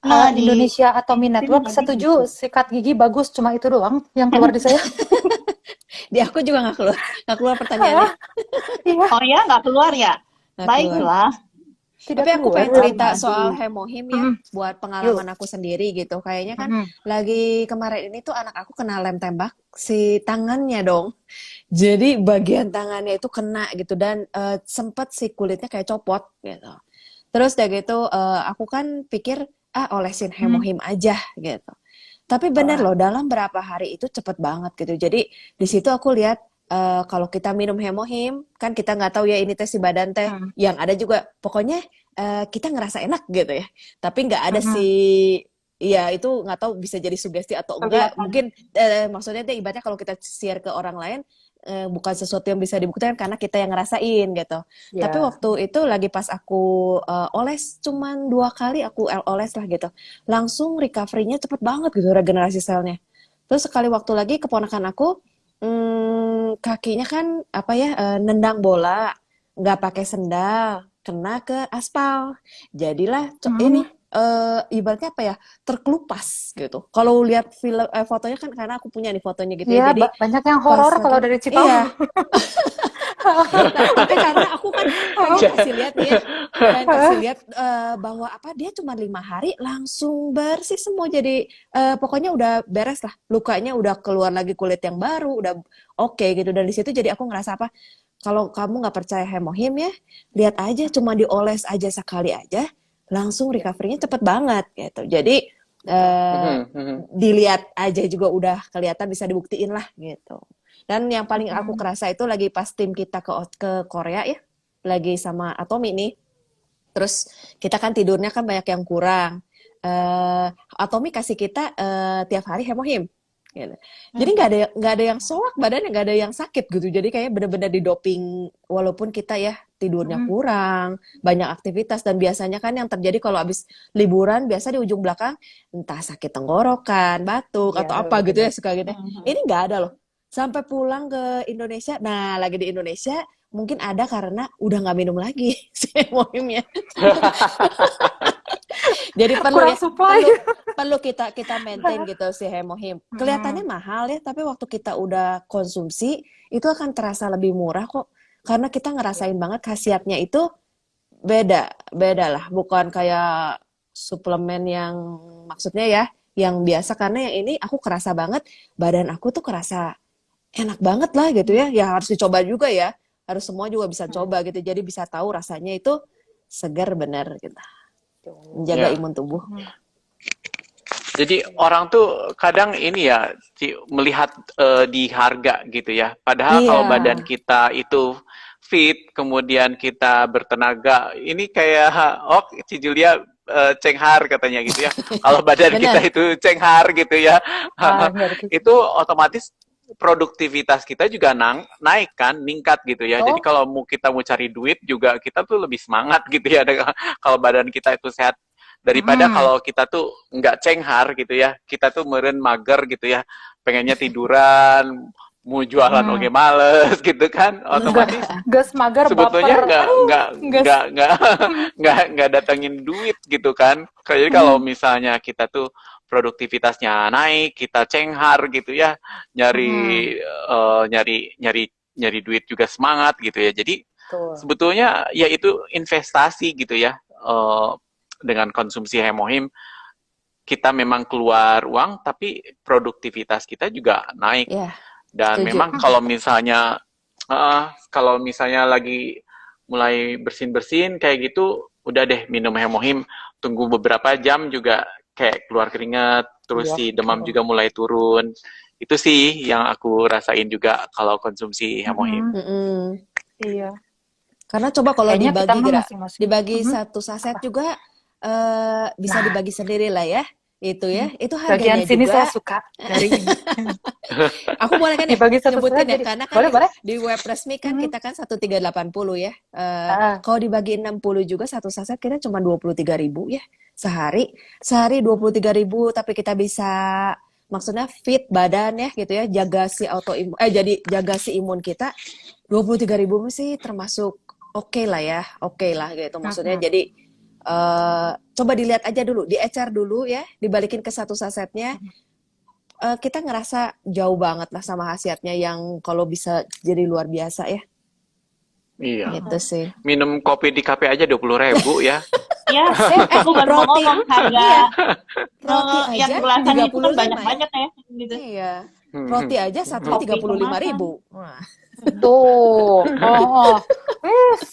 Nah, di Indonesia Atomi Network tadi setuju, gitu. sikat gigi bagus, cuma itu doang yang keluar di saya. Di aku juga nggak keluar pertanyaannya. Iya, Oh ya, nggak keluar ya? Nggak keluar. Baiklah. tidak Tapi aku keluar. pengen cerita Aduh. soal hemohim ya, buat pengalaman aku sendiri gitu. Kayaknya kan lagi kemarin ini tuh anak aku kena lem tembak si tangannya dong. Jadi bagian tangannya itu kena gitu dan sempet si kulitnya kayak copot gitu. Terus udah gitu aku kan pikir olesin hemohim aja gitu. Tapi bener loh dalam berapa hari itu cepet banget gitu. Jadi di situ aku lihat kalau kita minum hemohim kan kita nggak tahu ya ini teh si badan teh yang ada juga pokoknya kita ngerasa enak gitu ya. Tapi nggak ada ya itu nggak tahu bisa jadi sugesti atau enggak. Mungkin maksudnya deh ibaratnya kalau kita share ke orang lain bukan sesuatu yang bisa dibuktikan karena kita yang ngerasain gitu. Ya. Tapi waktu itu lagi pas aku oles cuman 2 kali aku oles lah gitu. Langsung recovery-nya cepet banget gitu regenerasi selnya. Terus sekali waktu lagi keponakan aku kakinya kan nendang bola, nggak pakai sendal, kena ke aspal. Jadilah ini ibaratnya terkelupas gitu. Kalau lihat film fotonya kan karena aku punya nih fotonya gitu ya. Iya, Jadi banyak yang horor kalau dari Cipau. Iya. Tapi karena aku kan pengen kasih lihat ya, bahwa dia cuma 5 hari langsung bersih semua. Jadi pokoknya udah beres lah, lukanya udah keluar lagi kulit yang baru, udah oke gitu. Dan di situ jadi aku ngerasa kalau kamu nggak percaya hemohim ya, lihat aja cuma dioles aja sekali aja, langsung recovery-nya cepet banget gitu. Jadi dilihat aja juga udah kelihatan, bisa dibuktiin lah gitu. Dan yang paling aku kerasa itu lagi pas tim kita ke Korea ya, lagi sama Atomi nih. Terus kita kan tidurnya kan banyak yang kurang. Atomi kasih kita tiap hari hemohim. Gitu. Jadi nggak ada yang soak badannya, nggak ada yang sakit gitu. Jadi kayak benar-benar didoping walaupun kita ya tidurnya Mm-mm. kurang, banyak aktivitas, dan biasanya kan yang terjadi kalau habis liburan biasa di ujung belakang entah sakit tenggorokan, batuk Iya, atau apa gitu ya benar. suka gitu. Mhm. Ini nggak ada loh. Sampai pulang ke Indonesia, nah lagi di Indonesia mungkin ada karena udah nggak minum lagi si hemohimnya. Jadi Kurang supply. perlu kita kita maintain gitu si hemohim. Kelihatannya Mm-mm. mahal ya, tapi waktu kita udah konsumsi itu akan terasa lebih murah kok. Karena kita Iya. ngerasain banget khasiatnya itu beda lah, bukan kayak suplemen yang maksudnya ya, yang biasa karena yang ini aku kerasa banget badan aku tuh kerasa enak banget lah gitu ya. Ya harus dicoba juga ya. Harus semua juga bisa Mm. coba gitu. Jadi bisa tahu rasanya itu segar benar gitu. Tuh. Menjaga Ya. imun tubuh. Mm. Jadi orang tuh kadang ini ya melihat di harga gitu ya. Padahal kalau badan Iya, kita itu fit, kemudian kita bertenaga, ini kayak oh Ci Julia cenghar katanya gitu ya. Kalau badan kita benar. itu cenghar gitu ya, Nggak ada itu otomatis produktivitas kita juga naik kan, meningkat gitu ya. Jadi tuh. kalau kita mau cari duit juga kita tuh lebih semangat gitu ya. Kalau badan kita itu sehat daripada Mm. kalau kita tuh nggak cenghar gitu ya, kita tuh meren mager gitu ya, pengennya tiduran, mau jualan oke Mm. males gitu kan, Gas, otomatis gas mager sebetulnya baper. Aduh, gas. nggak datengin duit gitu kan. Jadi kalau Mm. misalnya kita tuh produktivitasnya naik, kita cenghar gitu ya, Mm. nyari nyari duit juga semangat gitu ya. Jadi Tuh. sebetulnya ya itu investasi gitu ya. Dengan konsumsi hemohim kita memang keluar uang tapi produktivitas kita juga naik. Ya, Dan setuju. memang kalau misalnya lagi mulai bersin-bersin kayak gitu, udah deh minum hemohim, tunggu beberapa jam juga kayak keluar keringat, terus Iya, si demam betul. juga mulai turun. Itu sih yang aku rasain juga kalau konsumsi hemohim. Mm-mm. Mm-mm. Iya. Karena coba kalau Kayaknya kita mah dibagi masing-masing. dibagi Mm-mm. satu saset Apa? juga bisa Nah, dibagi sendiri lah ya. Itu ya. Itu bagian harganya sini saya juga. suka dari ini. Aku boleh kan ya Dibagi satu nyebutin set ya jadi karena kan boleh boleh. di web resmi kan Mm-mm. kita kan 1380 ya. Ah, Kalau dibagi 60 juga satu saset kita cuma 23.000 ya sehari. Sehari 23.000 tapi kita bisa maksudnya fit badan ya gitu ya, jaga si jadi jaga si imun kita. 23.000 sih termasuk oke lah ya. Oke lah gitu. Maksudnya mm-mm. jadi coba dilihat aja dulu, diecer dulu ya, dibalikin ke satu sasetnya. Kita ngerasa jauh banget lah sama khasiatnya yang kalau bisa jadi luar biasa ya. Iya. Gitu sih. Minum kopi di kafe aja 20.000 ya. Ya, aku baru mau roti. ngomong harga Iya, roti yang aja gelasan itu kan 35 ya. banyak-banyak ya, gitu. Iya. Roti aja satunya Kopi 35.000. Wah. Tuh. Oh. Wis.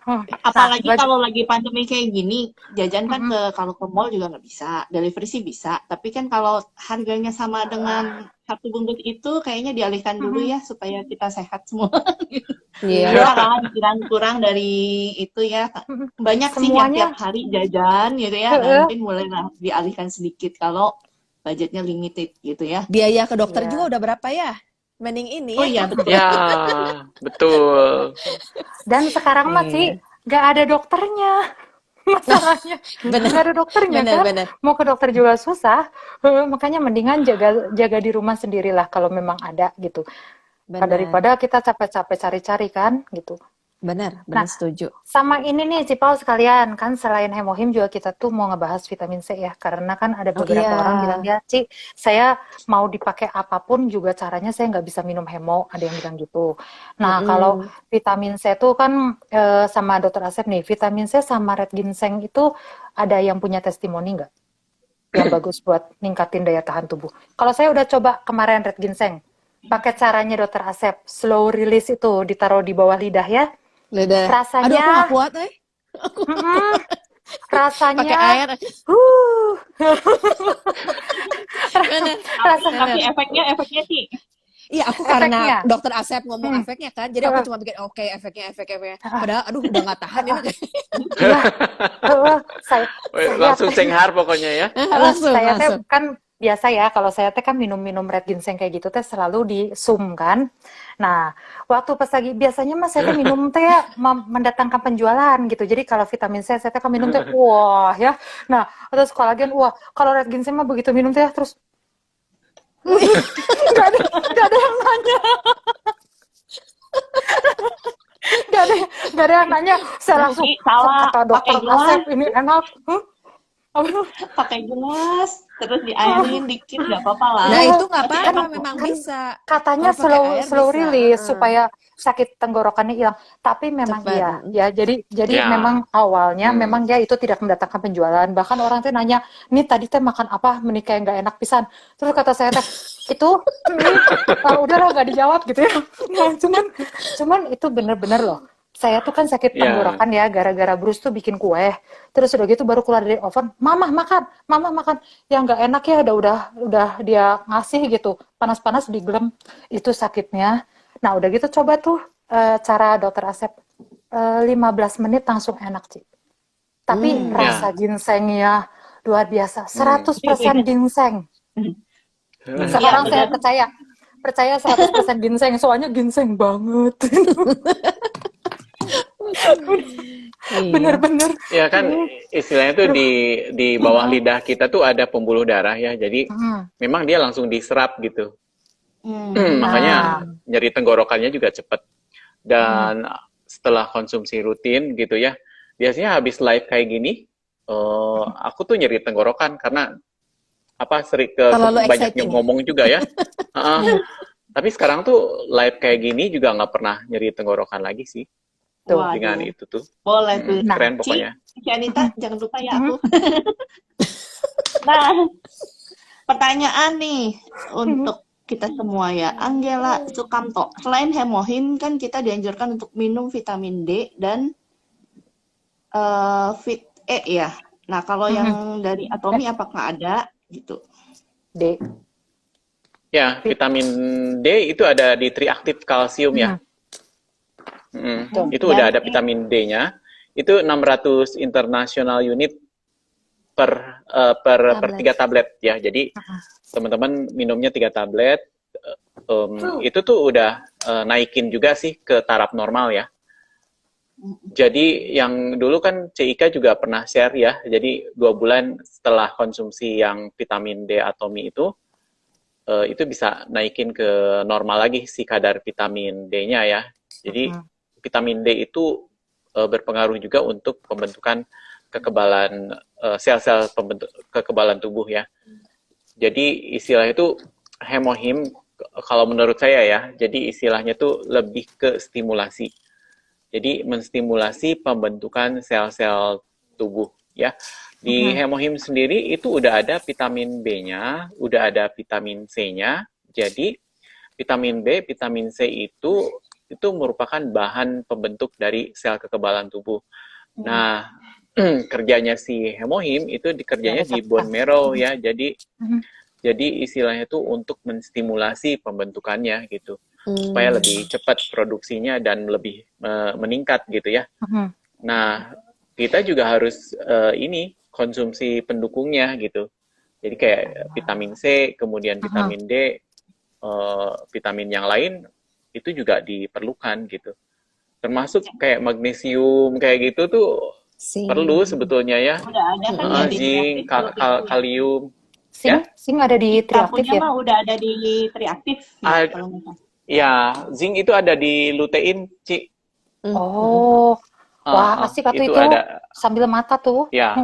Nah, Apalagi kalau lagi pandemi kayak gini, jajan kan mm-mm. kalau ke mall juga nggak bisa, delivery sih bisa. Tapi kan kalau harganya sama dengan satu bungkus itu, kayaknya dialihkan dulu ya supaya kita sehat semua. Iya. Jangan kurang dari itu ya. Banyak sih yang Semuanya. tiap hari jajan gitu ya. Nah, mungkin mulai dialihkan sedikit kalau budgetnya limited gitu ya. Biaya ke dokter Iya. juga udah berapa ya? Mending ini Oh ya. iya, betul. Ya, betul. Dan sekarang mah Ci, nggak ada dokternya. Masalahnya Bener. nggak ada dokternya kan. Bener. Mau ke dokter juga susah. Makanya mendingan jaga di rumah sendirilah kalau memang ada gitu. Bener. Daripada kita capek-capek cari-cari kan gitu. Bener Nah, setuju. sama ini nih Cipau sekalian, kan selain hemohim juga kita tuh mau ngebahas vitamin C ya, karena kan ada beberapa orang bilang, ya Ci, saya mau dipakai apapun juga caranya saya nggak bisa minum hemo, ada yang bilang gitu. Nah, kalau vitamin C tuh kan sama Dokter Asep nih, vitamin C sama red ginseng itu ada yang punya testimoni nggak? Yang bagus buat ningkatin daya tahan tubuh. Kalau saya udah coba kemarin red ginseng, pakai caranya Dokter Asep, slow release itu ditaruh di bawah lidah ya. Lidah. Rasanya, aduh aku nggak kuat rasanya pakai air. Tapi efeknya sih. Iya, aku karena Dokter Asep ngomong efeknya kan, jadi aku cuma pikir oke, efeknya. Padahal aduh udah nggak tahan ini. saya Langsung cenghar pokoknya ya. saya langsung. kan biasa ya kalau saya teh kan minum-minum red ginseng kayak gitu teh selalu di sum kan. Nah, waktu pas lagi biasanya mas saya teh minum teh mendatangkan penjualan gitu. Jadi kalau vitamin C saya teh kan minum teh wah ya. Nah, terus kolagen wah, kalau red ginseng mah begitu minum teh terus nggak ada yang nanya, nggak ada yang nanya. Saya langsung Ci, salah, kata dokter pakai gelas, Asep ini enak. pakai gelas, terus diairin dikit, nggak apa-apa lah. Nah, itu nggak Tapi apa-apa, emang memang kan bisa. katanya Kalau pakai air slow bisa. release supaya sakit tenggorokannya hilang. Tapi memang Cepat. iya, ya. Jadi Ya. memang awalnya Hmm. memang ya itu tidak mendatangkan penjualan. Bahkan orang tuh nanya, "Nih tadi teh makan apa? Menikah yang nggak enak pisan." Terus kata saya teh, "Itu udahlah nggak dijawab gitu ya." Nah, cuman itu bener-bener loh. Saya tuh kan sakit Ya. tenggorokan ya gara-gara Bruce tuh bikin kue. Terus udah gitu baru keluar dari oven, "Mama makan, Mama makan." Yang nggak enak ya udah dia ngasih gitu. Panas-panas digelem itu sakitnya. Nah, udah gitu coba tuh cara dokter Asep 15 menit langsung enak, Ci. Tapi rasa ginsengnya luar biasa, 100% ginseng. Sekarang saya benar. percaya 100% ginseng, soalnya ginseng banget. Iya. Bener-bener. Ya kan istilahnya tuh di bawah lidah kita tuh ada pembuluh darah ya. Jadi memang dia langsung diserap gitu. Makanya nyeri tenggorokannya juga cepat. Dan setelah konsumsi rutin gitu ya, biasanya habis live kayak gini, aku tuh nyeri tenggorokan karena sering Terlalu banyaknya exciting. ngomong juga ya. Tapi sekarang tuh live kayak gini juga nggak pernah nyeri tenggorokan lagi sih. Tuh. Dengan itu tuh. Boleh tuh. Nah, Keren pokoknya. Ci Anita, jangan lupa ya aku. Nah, pertanyaan nih untuk kita semua ya. Anggela Sukamto, selain hemohim kan kita dianjurkan untuk minum vitamin D dan Fit E ya. Nah, kalau yang dari Atomi apakah ada gitu? D. Ya, vitamin D itu ada di triaktif kalsium ya. Itu udah ada vitamin D-nya. Itu 600 international unit per 3 tablet ya. Jadi teman-teman minumnya 3 tablet. Itu tuh udah naikin juga sih ke taraf normal ya. Jadi yang dulu kan CIK juga pernah share ya. Jadi 2 bulan setelah konsumsi yang vitamin D Atomi itu bisa naikin ke normal lagi si kadar vitamin D-nya ya. Jadi vitamin D itu berpengaruh juga untuk pembentukan kekebalan sel-sel kekebalan tubuh ya. Jadi istilah itu hemohim kalau menurut saya ya, jadi istilahnya tuh lebih ke stimulasi. Jadi menstimulasi pembentukan sel-sel tubuh ya. Di hemohim sendiri itu udah ada vitamin B-nya, udah ada vitamin C-nya. Jadi vitamin B, vitamin C itu merupakan bahan pembentuk dari sel kekebalan tubuh. Nah, kerjanya si hemohim itu kerjanya di bone marrow ya. Jadi istilahnya itu untuk menstimulasi pembentukannya gitu. Supaya lebih cepat produksinya dan lebih meningkat gitu ya. Nah, kita juga harus konsumsi pendukungnya gitu. Jadi kayak vitamin C, kemudian vitamin D, vitamin yang lain itu juga diperlukan gitu. Termasuk kayak magnesium kayak gitu tuh perlu sebetulnya ya. Udah ada kan ya di Zinc, kalium. Zinc ada di triaktif ya? mah udah ada di triaktif ya, kalau nggak salah. Ya, zinc itu ada di lutein, Ci. Oh, wah asik atau itu ada. sambil mata tuh. Ya.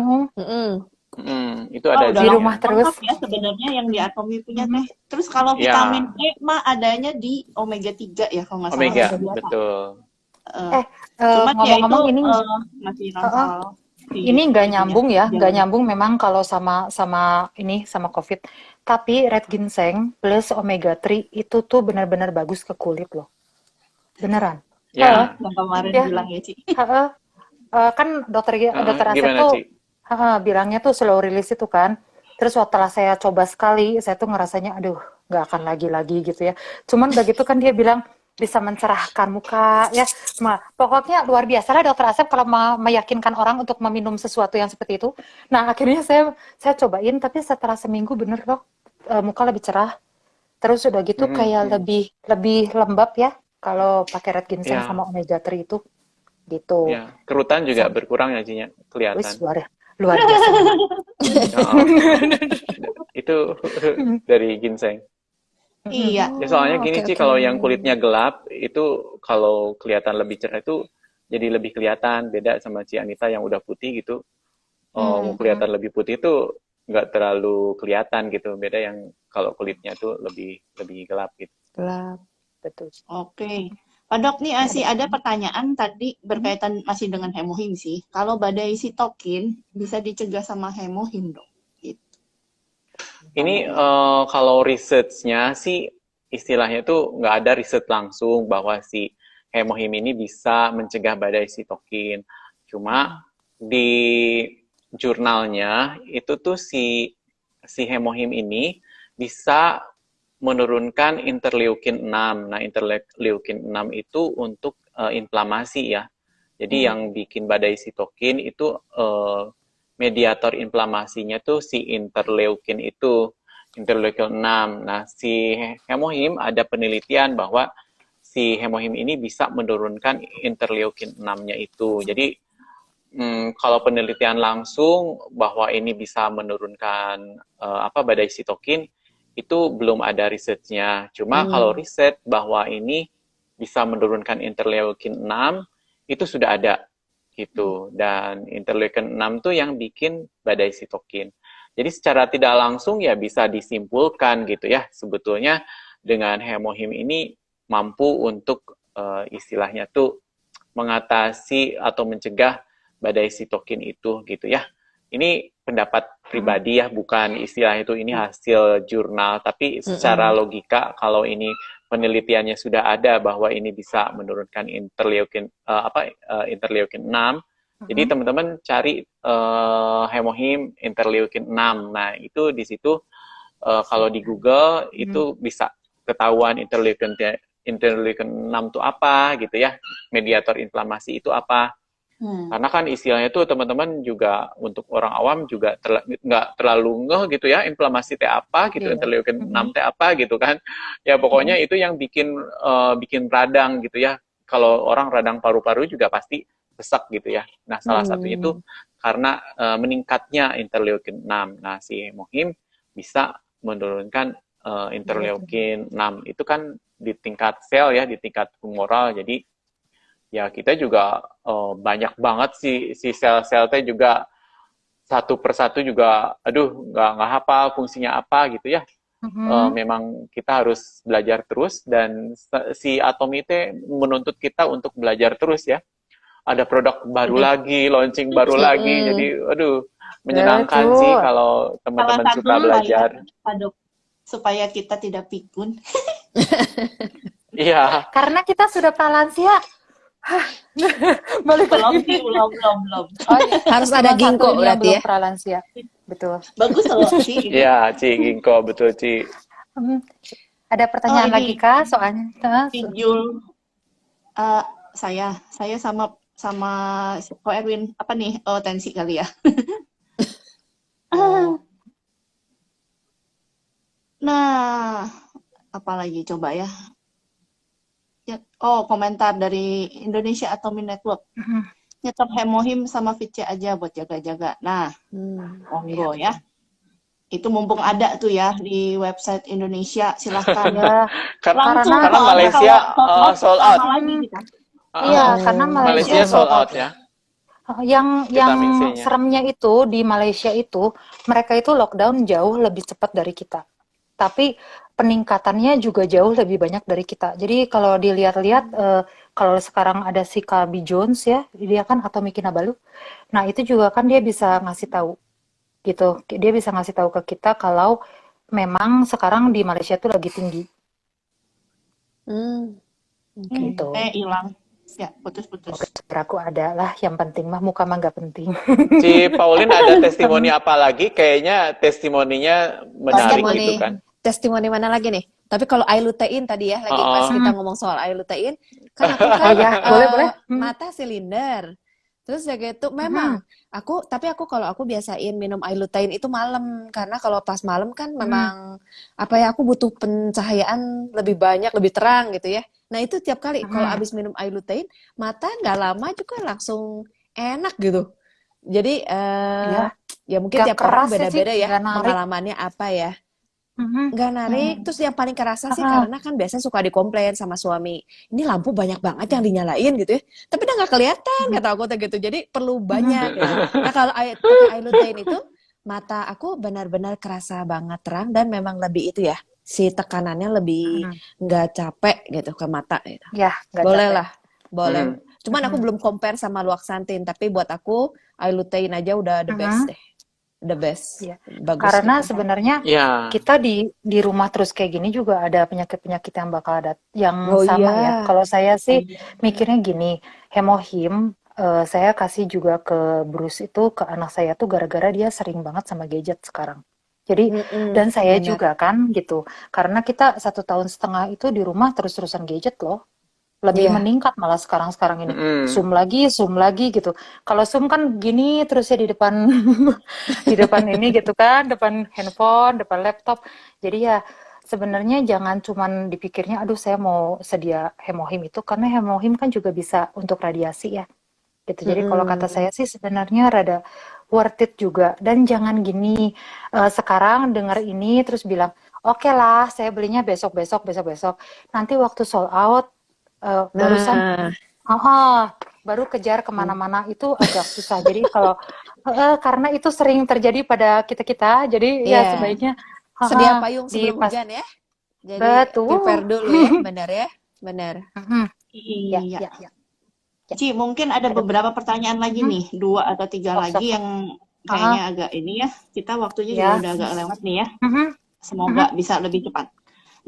Itu ada di rumah terus. Ya sebenarnya yang di Atomi punya teh. Terus kalau vitamin E mah adanya di omega 3 ya kalau nggak salah. Omega, betul. Cuman ngomong-ngomong ini masih ransal. Ini nggak nyambung ya, nggak nyambung memang kalau sama COVID. Tapi red ginseng plus omega 3 itu tuh benar-benar bagus ke kulit loh, beneran. Ya. Yang kemarin bilang ya Ci. Kan dokter Asep tuh bilangnya tuh slow release itu kan. Terus setelah saya coba sekali, saya tuh ngerasanya aduh nggak akan lagi gitu ya. Cuman begitu kan dia bilang bisa mencerahkan muka ya. Pokoknya luar biasa lah dokter Asep kalau meyakinkan orang untuk meminum sesuatu yang seperti itu. Nah akhirnya saya cobain, tapi setelah seminggu bener loh muka lebih cerah. Terus udah gitu kayak lebih lembab ya kalau pakai red ginseng Ya, sama omega 3 itu gitu. ya. Kerutan juga Sam- berkurang ya, Cinya, Wis kelihatan. luar biasa banget. Heeh. Itu dari ginseng. Iya. Ya soalnya Oh, gini oke Ci, oke. kalau yang kulitnya gelap itu kalau kelihatan lebih cerah itu jadi lebih kelihatan, beda sama Ci Anita yang udah putih gitu. Hmm. Kelihatan lebih putih itu nggak terlalu kelihatan gitu. Beda yang kalau kulitnya tuh lebih lebih gelap gitu. Gelap. Betul. Oke. Pak Dok, nih masih ada pertanyaan tadi berkaitan masih dengan hemohim sih. Kalau badai sitokin bisa dicegah sama hemohim dong? Gitu. Ini kalau research-nya sih istilahnya tuh nggak ada riset langsung bahwa si hemohim ini bisa mencegah badai sitokin. Cuma di jurnalnya itu tuh si hemohim ini bisa menurunkan interleukin 6. Nah, interleukin 6 itu untuk inflamasi ya. Jadi yang bikin badai sitokin itu mediator inflamasinya tuh si interleukin itu, interleukin 6. Nah, si hemohim ada penelitian bahwa si hemohim ini bisa menurunkan interleukin 6-nya itu. Jadi kalau penelitian langsung bahwa ini bisa menurunkan badai sitokin itu belum ada risetnya. Cuma kalau riset bahwa ini bisa menurunkan interleukin 6 itu sudah ada gitu. Dan interleukin 6 tuh yang bikin badai sitokin. Jadi secara tidak langsung ya bisa disimpulkan gitu ya, sebetulnya dengan hemohim ini mampu untuk istilahnya tuh mengatasi atau mencegah badai sitokin itu gitu ya. Ini pendapat pribadi ya, bukan istilah itu ini hasil jurnal, tapi secara logika kalau ini penelitiannya sudah ada bahwa ini bisa menurunkan interleukin interleukin 6. Jadi teman-teman cari hemohim interleukin 6. Nah, itu di situ kalau di Google itu bisa ketahuan interleukin 6 itu apa gitu ya. Mediator inflamasi itu apa. Karena kan istilahnya tuh teman-teman juga untuk orang awam juga nggak terlalu ngeh gitu ya, inflamasi teh apa gitu, interleukin 6 teh apa gitu kan. Ya pokoknya itu yang bikin radang gitu ya. Kalau orang radang paru-paru juga pasti sesak gitu ya. Nah, salah satunya itu karena meningkatnya interleukin 6. Nah, si hemohim bisa menurunkan interleukin 6. Itu kan di tingkat sel ya, di tingkat humoral. Jadi ya kita juga banyak banget si sel-sel teh juga satu persatu juga nggak hafal fungsinya apa gitu ya. Memang kita harus belajar terus dan si atom itu menuntut kita untuk belajar terus ya. Ada produk baru lagi, launching baru lagi, jadi menyenangkan sih kalau teman-teman suka belajar. Pak Dok, supaya kita tidak pikun. Iya. Karena kita sudah pralansia. Balik Belum lagi. sih, belum. Oh, iya. Harus ada Cuma ginkgo satu ini yang berarti belum ya. pralansia. Betul. Bagus loh sih. Iya, Ci, ginkgo, betul, Ci. Ada pertanyaan ini lagi Kak soalnya? Jul, saya sama Ko Erwin apa nih? Oh, tensi kali ya. Nah, apalagi coba ya. Oh, komentar dari Indonesia Atomic Network. Nyetok hemohim sama VC aja buat jaga-jaga. Nah, monggo ya. Itu mumpung ada tuh ya di website Indonesia, silahkan. Ya, Karena Karena Malaysia sold out. Iya, karena Malaysia sold out ya. Yang Vitamin C-nya. seremnya itu di Malaysia itu mereka itu lockdown jauh lebih cepat dari kita. Tapi peningkatannya juga jauh lebih banyak dari kita. Jadi kalau dilihat-lihat, kalau sekarang ada si Calbi Jones ya, dia kan Atomic Kinabalu. Nah itu juga kan dia bisa ngasih tahu, gitu. Dia bisa ngasih tahu ke kita kalau memang sekarang di Malaysia tuh lagi tinggi. Gitu. Hilang. Ya, putus-putus. Aku ada lah, yang penting mah muka mah nggak penting. Si Pauline ada testimoni apa lagi? Kayaknya testimoninya menarik gitu kan. Testimoni mana lagi nih? Tapi kalau ailutein tadi ya, lagi pas kita ngomong soal ailutein, kan aku kan boleh. mata silinder. Terus ya gitu, memang kalau aku biasain minum air lutein itu malam, karena kalau pas malam kan memang apa ya, aku butuh pencahayaan lebih banyak, lebih terang gitu ya. Nah itu tiap kali kalau abis minum air lutein, mata nggak lama juga langsung enak gitu. Jadi Ya, ya mungkin gak tiap orang keras ya Ci, beda-beda ya gak narik. pengalamannya apa ya. Mhm. Nggak narik. Mhm. Terus yang paling kerasa sih Ah, karena kan biasanya suka dikomplain sama suami. Ini lampu banyak banget yang dinyalain gitu ya. Tapi udah nggak kelihatan mhm. kata aku tuh gitu. Jadi perlu Mhm. banyak gitu. Nah kalau pakai eye lutein itu mata aku benar-benar kerasa banget terang dan memang lebih itu ya. Si tekanannya lebih Mhm. nggak capek gitu ke mata gitu. Ya, gak Boleh capek. lah, boleh. Mhm. Cuman aku Mhm. belum compare sama Luoxantin. Tapi buat aku eye lutein aja udah the best Mhm. deh. The best. Iya. Bagus Karena gitu. sebenarnya Ya, kita di rumah terus kayak gini juga ada penyakit-penyakit yang bakal ada yang Oh sama ya. iya. Kalau saya sih mikirnya gini, hemohim saya kasih juga ke Bruce itu ke anak saya tuh gara-gara dia sering banget sama gadget sekarang. Jadi Mm-mm, dan saya benar. juga kan gitu. Karena kita 1 tahun setengah itu di rumah terus-terusan gadget loh. Lebih Iya. meningkat malah sekarang-sekarang ini. mhm. Zoom lagi gitu. Kalau Zoom kan gini terus ya di depan di depan ini gitu kan, depan handphone, depan laptop. Jadi ya sebenarnya jangan cuman dipikirnya aduh saya mau sedia hemohim itu karena hemohim kan juga bisa untuk radiasi ya. Gitu. Jadi kalau kata Mm-mm. saya sih sebenarnya rada worth it juga dan jangan gini sekarang dengar ini terus bilang oke lah saya belinya besok besok besok besok nanti waktu sold out barusan Nah, baru kejar kemana-mana itu agak susah. Jadi kalau karena itu sering terjadi pada kita-kita, jadi ya iya. sebaiknya Sedia payung di sebelum pas hujan ya. Jadi prepare betul. dulu ya, benar ya, benar. Mhm. Ya, Iya. ya, ya, ya. Ci, mungkin ada Ada beberapa pertanyaan lagi mhm. nih, 2 atau 3 lagi Sok-sok. yang Heeh, kayaknya agak ini ya. Kita waktunya juga ya. udah agak lewat nih ya. Mhm, Semoga mhm, bisa lebih cepat.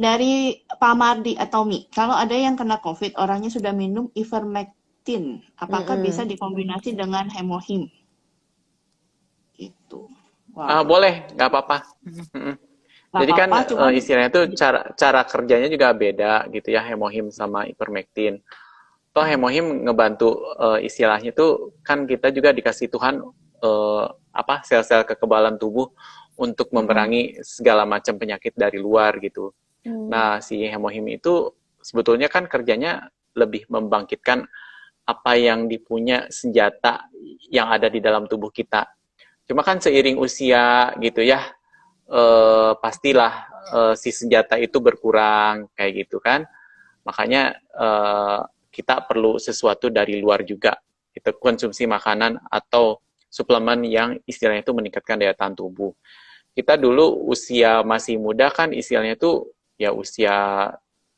Dari Pak Mardi atau Mi, kalau ada yang kena COVID, orangnya sudah minum ivermectin, apakah bisa Mm-mm. dikombinasi dengan hemohim? Gitu. Ah, Wow. boleh, nggak apa-apa. mhm. Mhm. Nggak Jadi kan apa-apa, cuman istilahnya tuh cara kerjanya juga beda gitu ya, hemohim sama ivermectin. Toh hemohim ngebantu istilahnya tuh kan kita juga dikasih Tuhan apa sel-sel kekebalan tubuh untuk Mhm. memerangi segala macam penyakit dari luar gitu. Hmm. Nah, si hemohim itu sebetulnya kan kerjanya lebih membangkitkan apa yang dipunya senjata yang ada di dalam tubuh kita. Cuma kan seiring usia gitu ya, pastilah si senjata itu berkurang kayak gitu kan. Makanya kita perlu sesuatu dari luar juga. Kita konsumsi makanan atau suplemen yang istilahnya itu meningkatkan daya tahan tubuh. Kita dulu usia masih muda kan istilahnya itu ya usia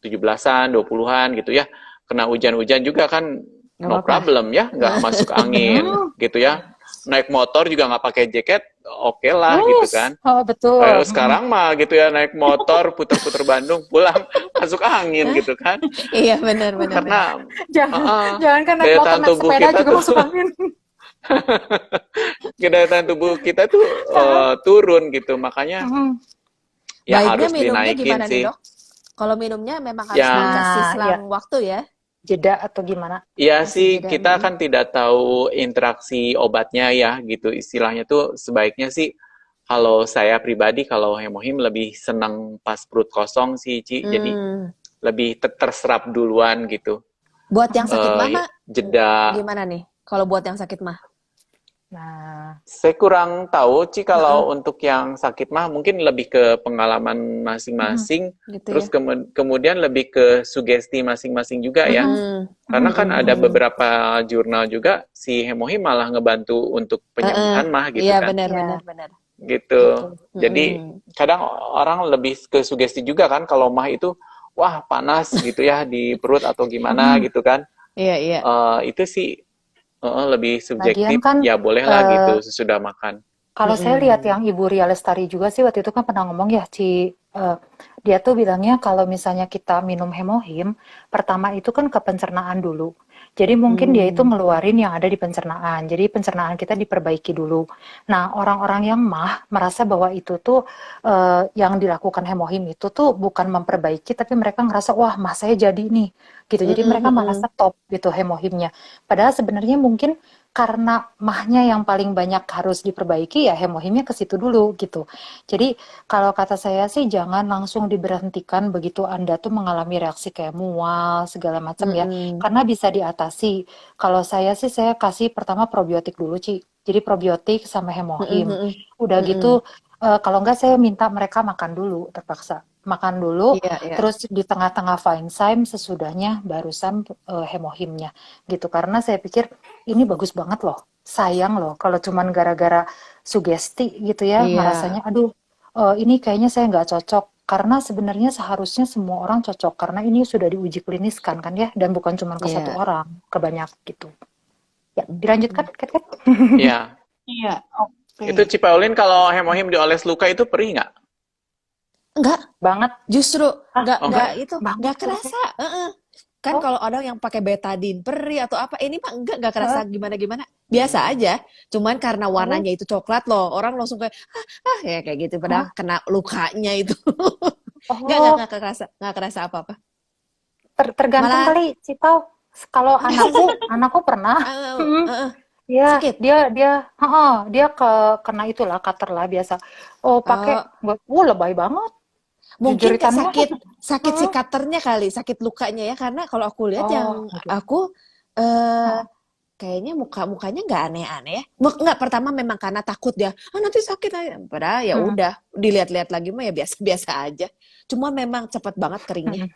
17-an, 20-an gitu ya. Kena hujan-hujan juga kan Nggak no apa-apa. problem ya, nggak masuk angin Mhm. gitu ya. Naik motor juga nggak pakai jaket, oke lah gitu kan. Oh, betul. Kayak sekarang mah gitu ya naik motor puter-puter Bandung pulang masuk angin Hah? gitu kan. Iya, benar, benar, benar. Karena Jangan uh, jangankan naik daya motor, tahan naik tubuh sepeda kita juga tuh masuk angin. daya tahan tubuh kita tuh turun gitu. Makanya Mhm. ya Baiknya harus minumnya dinaikin gimana nih, sih. Dok? Kalau minumnya memang harus Ya, dikasih Nah, ya, selang waktu ya, jeda atau gimana? ya kasih sih jeda. kita kan tidak tahu interaksi obatnya ya gitu. Istilahnya tuh sebaiknya sih kalau saya pribadi kalau hemohim lebih senang pas perut kosong sih Ci. Jadi Hmm. lebih terserap duluan gitu. Buat yang sakit mah, Mak, Jeda. gimana nih? Kalau buat yang sakit mah? Nah, Saya kurang tahu Ci Heeh, kalau untuk yang sakit mah mungkin lebih ke pengalaman mhm, masing-masing, gitu ya. terus kemudian lebih ke sugesti masing-masing juga ya. mhm, Hmm. Karena mhm, kan Mm-mm, ada mhm. mm-mm. beberapa jurnal juga si hemohim malah ngebantu untuk Heeh, penyembuhan mah gitu iya kan. benar, benar, Ya, benar. Gitu. betul. Jadi Mm-mm. kadang orang lebih ke sugesti juga kan kalau mah itu wah panas gitu ya di perut atau gimana Mhm. gitu kan. Iya, iya. Itu sih lebih Lagian subjektif. kan Ya bolehlah eh, gitu sesudah makan. kalau saya lihat Mm-mm. yang Ibu Ria Lestari juga sih waktu itu kan pernah ngomong ya, dia tuh bilangnya kalau misalnya kita minum hemohim, pertama itu kan ke pencernaan dulu. Jadi mungkin dia itu Hmm. ngeluarin yang ada di pencernaan. Jadi pencernaan kita diperbaiki dulu. Nah, orang-orang yang merasa bahwa itu tuh yang dilakukan hemohim itu tuh bukan memperbaiki, tapi mereka ngerasa wah mah saya jadi nih gitu. Jadi mereka merasa top gitu hemohimnya. Padahal sebenarnya mungkin karena mahnya yang paling banyak harus diperbaiki ya hemohimnya ke situ dulu gitu. Jadi kalau kata saya sih jangan langsung diberhentikan begitu Anda tuh mengalami reaksi kayak mual segala macam ya. Mm-mm. Karena bisa diatasi. Kalau saya sih saya kasih pertama probiotik dulu, Ci. Jadi probiotik sama Mm-mm. hemohim. Mm-mm. Udah Mm-mm. gitu kalau enggak saya minta mereka makan dulu terpaksa. Makan dulu, Iya, iya. terus di tengah-tengah fine sesudahnya barusan hemohimnya gitu. Karena saya pikir ini bagus banget loh. Sayang loh kalau cuman gara-gara sugesti gitu ya Iya, ngerasanya aduh ini kayaknya saya nggak cocok karena sebenarnya seharusnya semua orang cocok karena ini sudah diuji kliniskan kan ya dan bukan cuma ke satu iya. orang ke banyak gitu ya dilanjutkan Mm-mm. Kat? Iya. Iya, oke. Itu Cipaulin kalau hemohim dioles luka itu perih nggak? Enggak, banget justru ah Oh enggak enggak? itu, banget enggak berarti kerasa. Kan oh kalau orang yang pakai betadine perih atau apa, ini mah enggak kerasa heeh. gimana-gimana. Biasa aja. Cuman karena Oh warnanya itu coklat loh, orang langsung kayak ya kayak gitu padahal hah? kena lukanya itu. Oh Enggak kerasa apa-apa. tergantung Malah kali Cipau kalau masa sih? anakku pernah Eh, Mm-mm. eh, Ya, sakit. dia kena itulah cutter lah biasa. Oh, pakai, Oh, lebay banget, mungkin jeritan sakit banget. sakit si Heeh. cutternya kali, sakit lukanya ya. Karena kalau aku lihat Oh, yang mungkin. aku eh Heeh. kayaknya mukanya nggak aneh-aneh ya. Nggak, pertama memang karena takut dia, nanti sakit aja. Padahal ya Mm, udah, dilihat-lihat lagi mah ya biasa-biasa aja. Cuma memang cepat banget keringnya. mm.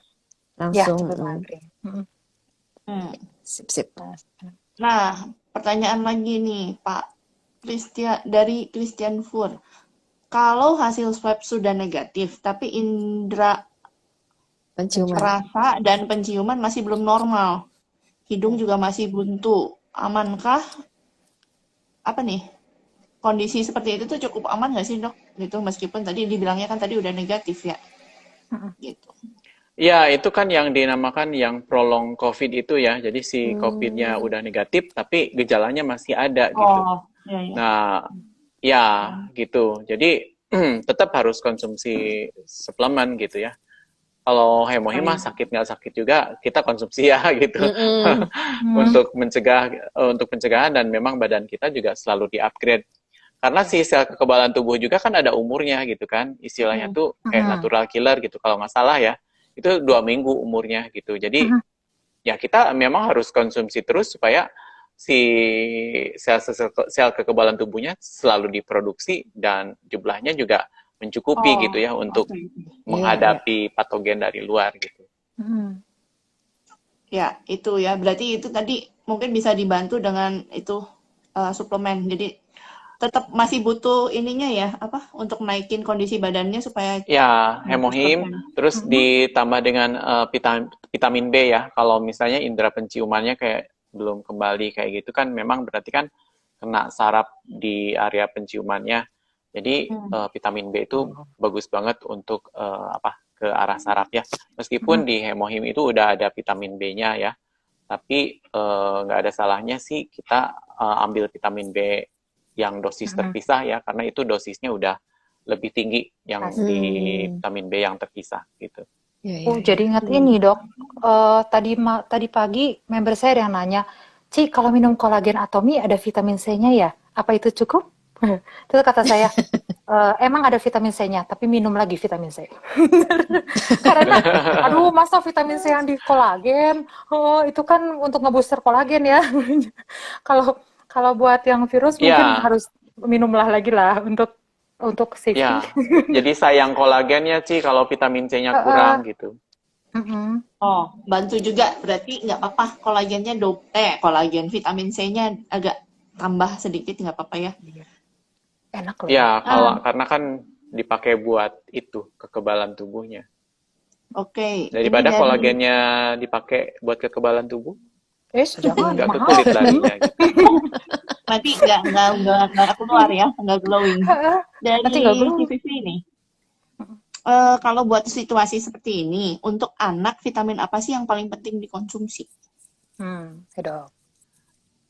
Ya, Langsung, cepet banget kering. Mm. Hmm. sip-sip. Nah, pertanyaan lagi nih, Pak dari Christian Fur. Kalau hasil swab sudah negatif, tapi indera Penciuman. rasa dan penciuman masih belum normal, hidung juga masih buntu, amankah apa nih? Kondisi seperti itu tuh cukup aman nggak sih dok? Gitu meskipun tadi dibilangnya kan tadi udah negatif ya, Mm, gitu. Ya, itu kan yang dinamakan yang prolong COVID itu ya. Jadi si COVID-nya Hmm, udah negatif, tapi gejalanya masih ada gitu. Oh, ya ya. Nah, ya gitu. Jadi tetap harus konsumsi suplemen gitu ya. Kalau hemohim mah Baik. sakit nggak sakit juga kita konsumsi ya gitu. mm-mm. mm, Untuk pencegahan dan memang badan kita juga selalu di-upgrade. Karena si sel kekebalan tubuh juga kan ada umurnya gitu kan. Istilahnya Hmm. tuh kayak mm, natural killer gitu kalau nggak salah ya. Itu 2 minggu umurnya gitu. Jadi mm. ya kita memang harus konsumsi terus supaya si sel kekebalan tubuhnya selalu diproduksi dan jumlahnya juga mencukupi Oh, gitu ya untuk oke. Iya, iya. menghadapi patogen dari luar gitu. Mm. Ya, itu ya. Berarti itu tadi mungkin bisa dibantu dengan itu suplemen. Jadi tetap masih butuh ininya ya, apa? Untuk naikin kondisi badannya supaya Ya, hemohim 100%. terus Mm. ditambah dengan vitamin B ya. Kalau misalnya indera penciumannya kayak belum kembali kayak gitu kan memang berarti kan kena saraf di area penciumannya. Jadi Hmm. vitamin B itu bagus banget untuk apa ke arah saraf ya. Mm. Meskipun di hemohim itu udah ada vitamin B-nya ya, tapi nggak ada salahnya sih kita ambil vitamin B yang dosis Mm. terpisah ya, karena itu dosisnya udah lebih tinggi yang Pasti. di Hmm, vitamin B yang terpisah gitu. ya, ya, ya. Jadi ingat Hmm. ini dok, tadi pagi member saya ada yang nanya, Ci kalau minum kolagen atomi ada vitamin C-nya ya? Apa itu cukup? Terus kata saya, emang ada vitamin C-nya, tapi minum lagi vitamin C. Karena, aduh masa vitamin C yang di kolagen, oh, itu kan untuk ngebooster kolagen ya. Kalau kalau buat yang virus mungkin Ya, harus minumlah lagi lah untuk safety. ya. Jadi sayang kolagennya sih kalau vitamin C-nya Heeh. kurang gitu. Mm-mm. Oh, bantu juga. Berarti nggak apa-apa kolagennya kolagen vitamin C-nya agak tambah sedikit nggak apa-apa ya. Enak loh ya. Ya, Ah, karena kan dipakai buat itu kekebalan tubuhnya. oke. Ini Daripada dari kolagennya dipakai buat kekebalan tubuh, Jangan nggak ke mahal. kulit larinya gitu. nanti nggak keluar ya, nggak glowing. Nanti nggak Dari glow. CVV ini, kalau buat situasi seperti ini, untuk anak vitamin apa sih yang paling penting dikonsumsi? Ya dok.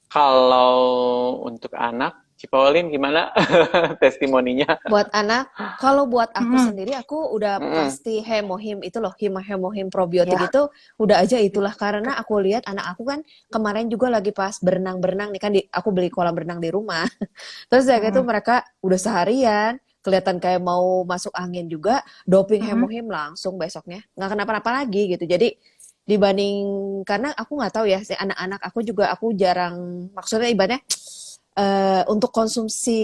Kalau untuk anak, Cipaulin gimana testimoninya? Buat anak, kalau buat aku Mm-mm. sendiri, aku udah Mm-mm. pasti hemohim itu loh, hemohim probiotik Ya. itu udah aja itulah. Karena aku lihat anak aku kan kemarin juga lagi pas berenang-berenang nih kan, aku beli kolam renang di rumah. Terus ya gitu Mm-mm. mereka udah seharian, kelihatan kayak mau masuk angin juga, doping Mm-mm. hemohim langsung besoknya. Nggak kenapa-napa lagi gitu. Jadi dibanding, karena aku nggak tahu ya, si anak-anak aku juga aku jarang, maksudnya ibaratnya untuk konsumsi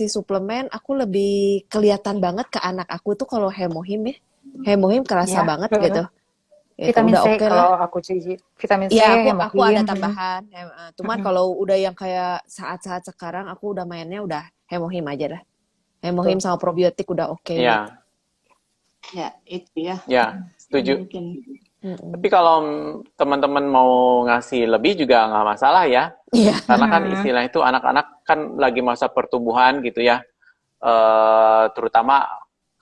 suplemen, aku lebih kelihatan banget ke anak aku tuh kalau hemohim ya. Hemohim kerasa Ya. banget gitu. Itu Vitamin udah C oke kalau lah. aku Cici. Vitamin C, Ya, aku ada hemoglobin. tambahan. Cuman kalau udah yang kayak saat-saat sekarang, aku udah mainnya udah hemohim aja dah. Hemohim sama probiotik udah oke gitu. Ya, Ya, itu ya. ya, setuju. Mungkin. Tapi kalau teman-teman mau ngasih lebih juga nggak masalah ya. Iya. Karena kan istilah itu anak-anak kan lagi masa pertumbuhan gitu ya. Terutama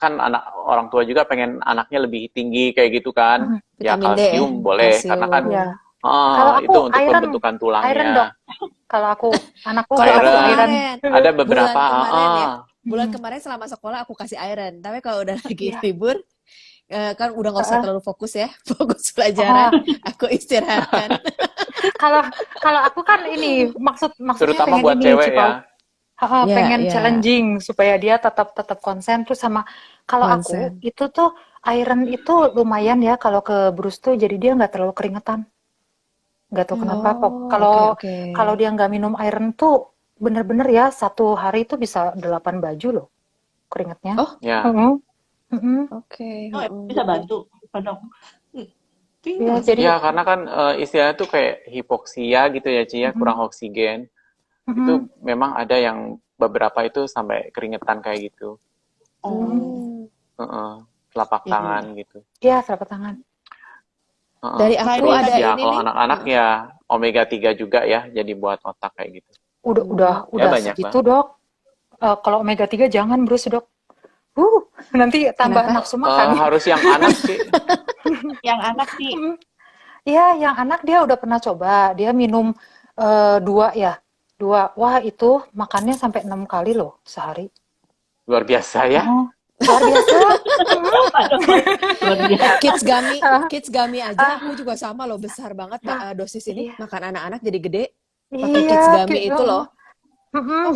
kan orang tua juga pengen anaknya lebih tinggi kayak gitu kan. Ya Vitamin D ya, kalsium boleh karena kan Ya. Kalau aku itu untuk iron, pembentukan iron tulangnya. dok. Kalau aku, anakku Kalau aku kasih Iron. iron. kemarin, Ada bulan beberapa kemarin ya, bulan kemarin selama sekolah aku kasih iron. Tapi kalau udah lagi Iya. libur, kan udah nggak usah terlalu fokus ya, fokus pelajaran, aku istirahatkan. Kalau aku kan ini maksudnya Terutama pengen buat ini cewek Cipau. ya. Ya, Pengen ya, challenging supaya dia tetap konsen terus sama kalau aku konsen. itu tuh iron itu lumayan ya kalau ke Bruce tuh jadi dia nggak terlalu keringetan. Nggak tahu kenapa kok. Oh, Kalau oke. kalau dia nggak minum iron tuh bener-bener ya satu hari itu bisa 8 baju loh keringetnya. Oh, Ya. oke. Oh, bisa bantu, Pak Dok. Ya, Pintar. jadi Ya, karena kan istilahnya tuh kayak hipoksia gitu ya, Ci, ya, kurang oksigen. Itu memang ada yang beberapa itu sampai keringetan kayak gitu. Oh. Telapak Iya, tangan gitu. ya telapak tangan. Dari aku Terus ada ya ini kalau nih. anak-anak ya omega 3 juga ya, jadi buat otak kayak gitu. Udah banyak segitu dok. Kalau omega 3 jangan Bruce dok. Nanti tambah Kenapa? nafsu makan. Harus yang anak sih. Yang anak sih, Iya, yang anak dia udah pernah coba. Dia minum 2 ya. 2. Wah, itu makannya sampai 6 kali loh sehari. Luar biasa ya. Luar biasa. Kids gummy aja aku juga sama loh, besar banget dosis ini. Makan anak-anak jadi gede. Pakai Iya, kids gummy itu loh.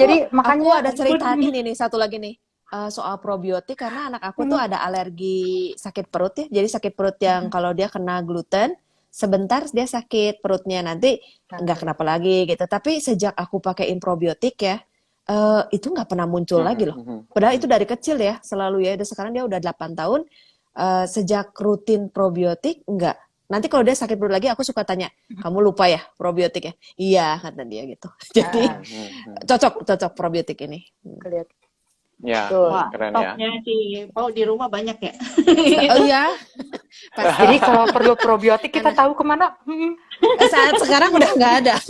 Jadi Aku makanya ada cerita ini nih, satu lagi nih. Soal probiotik, karena anak aku tuh ada alergi sakit perut ya. Jadi sakit perut yang kalau dia kena gluten, sebentar dia sakit perutnya, nanti nggak kenapa lagi gitu. Tapi sejak aku pakaiin probiotik ya, itu nggak pernah muncul lagi loh. Padahal itu dari kecil ya, selalu ya. Dan sekarang dia udah 8 tahun, sejak rutin probiotik, enggak. Nanti kalau dia sakit perut lagi, aku suka tanya, kamu lupa ya probiotik ya? Iya, kata dia gitu. Jadi cocok probiotik ini. kelihatan. Ya, wah, keren ya. stoknya di Pau di rumah banyak ya. Oh iya. Jadi kalau perlu probiotik kita tahu kemana. Saat sekarang udah nggak ada.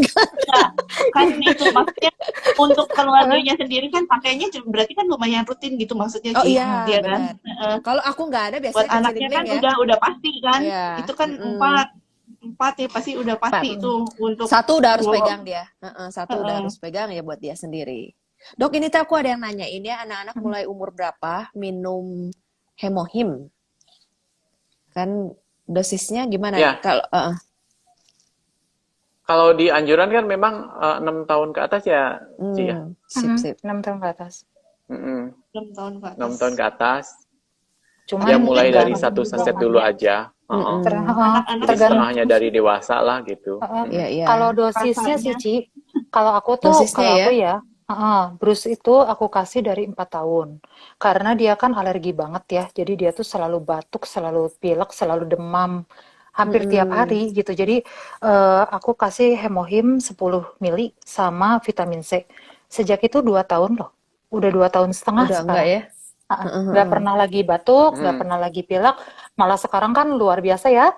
Kan itu maksudnya untuk keluarganya sendiri kan pakainya berarti kan lumayan rutin gitu maksudnya Oh Ci. iya, Dia benar. kan. Kalau aku nggak ada, Buat biasanya anaknya kan ya. udah pasti kan. Iya. Itu kan empat ya pasti udah pasti tuh untuk Satu udah harus pegang dia. Satu udah harus pegang ya buat dia sendiri. Dok, ini tuh aku ada yang nanyain ya, anak-anak mulai umur berapa minum hemohim? Kan dosisnya gimana? Ya. Kalau di anjuran kan memang 6 tahun ke atas ya, Ci ya. Sip. 6 tahun ke atas. 6 tahun ke atas. 6 tahun ke atas. Cuman Ya mulai dari tergantung 1 saset dulu aja. Jadi setengahnya dari dewasa lah gitu. Iya. Kalau dosisnya sih, Ci, kalau aku tuh, Dosisnya kalau ya? aku ya, Bruce itu aku kasih dari 4 tahun. Karena dia kan alergi banget ya, jadi dia tuh selalu batuk, selalu pilek, selalu demam, hampir tiap hari gitu. Jadi aku kasih hemohim 10 mili sama vitamin C. Sejak itu 2 tahun loh. Udah 2 tahun setengah Udah sekarang. enggak ya? Nggak pernah lagi batuk, nggak pernah lagi pilek. Malah sekarang kan luar biasa ya,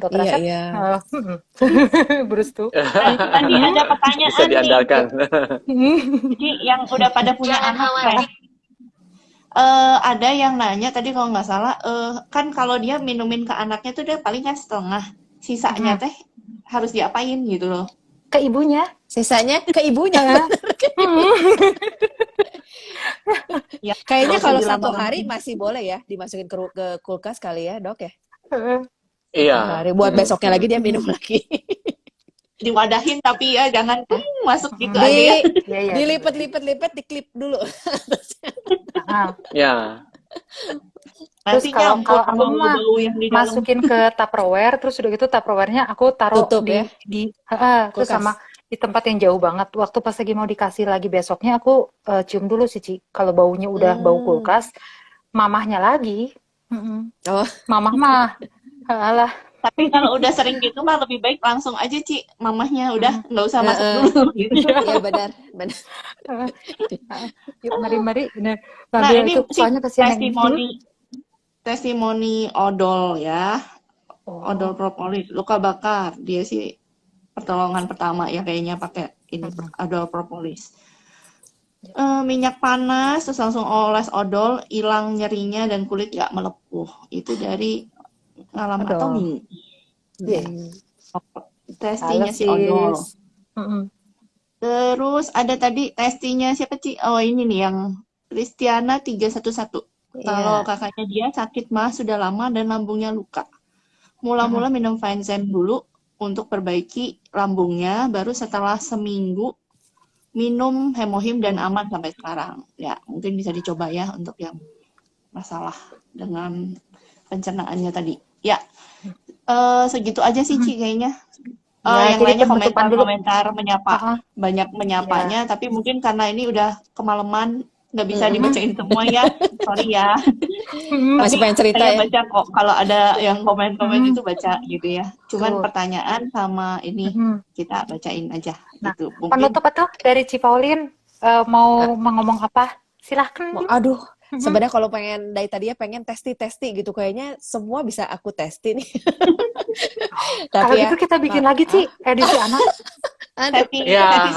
Dokter Asep. Iya. Bruce tuh. Tadi ada pertanyaan Bisa diandalkan. Jadi yang udah pada punya anak Teh. Ada yang nanya tadi kalau nggak salah, kan kalau dia minumin ke anaknya tuh dia paling kan setengah. Sisanya Teh harus diapain gitu loh. Ke ibunya. Sisanya ke ibunya. Heeh. Ya, Kayaknya nggak usah kalau 1 dilama-lamain. hari masih boleh ya dimasukin ke kulkas kali ya, Dok ya. Heeh. 1 Iya. hari buat besoknya lagi dia minum lagi. Diwadahin tapi ya jangan masuk gitu Mm. aja ya. Iya, iya. Dilipet-lipet-lipet, diklip dulu. Heeh. Ya. Terus Nanti kalau nyampur aku mah bau-bau yang di dalam. masukin ke Tupperware, terus udah gitu Tupperware-nya aku taruh Tutup ya, terus kulkas. sama di tempat yang jauh banget. Waktu pas lagi mau dikasih lagi besoknya aku cium dulu sih, Ci. Kalau baunya udah bau Hmm. kulkas, mamahnya lagi. Mm-mm. Oh, Mamah mah, alah. Tapi kalau udah sering gitu mah lebih baik langsung aja mamahnya udah nggak usah masuk heeh. dulu gitu. Iya. Iya benar. Heeh. Yuk mari-mari. Nah, Nah ngambil ini itu sih soalnya kasihan yang testimoni odol ya, odol Oh. propolis luka bakar. Dia sih pertolongan pertama ya kayaknya pakai ini odol propolis. Minyak panas terus langsung oles odol, hilang nyerinya dan kulit nggak melepuh. Itu dari Ngalam atau Odol. Ming. Iya. Testinya Halo, si odol. sis. Mm-mm. Terus ada tadi testinya siapa Ci? Oh ini nih yang Kristiana 311. Kalau Iya. kakaknya dia sakit mah sudah lama dan lambungnya luka. Mula-mula minum Vincent dulu untuk perbaiki lambungnya, baru setelah seminggu minum hemohim dan aman sampai sekarang. Ya, mungkin bisa dicoba ya untuk yang masalah dengan pencernaannya tadi. Ya, segitu aja sih Ci kayaknya. Ya, Yang jadi lainnya penutupan dulu. komentar menyapa, Heeh. banyak menyapanya, tapi mungkin karena ini udah kemalaman nggak bisa dibacain semua ya, sorry ya. Masih Tapi pengen cerita saya ya. baca kok kalau ada yang komen-komen itu baca gitu ya. Cuman Betul. pertanyaan sama ini Mm-mm. kita bacain aja Nah, gitu. Mungkin penutup itu dari Ci Pauline mau ngomong apa? Silahkan. Aduh, sebenarnya kalau pengen dari tadi ya pengen testi gitu kayaknya semua bisa aku testi nih. Kalau Tapi ya gitu kita bikin lagi Ci edisi anak. aduh, Ya,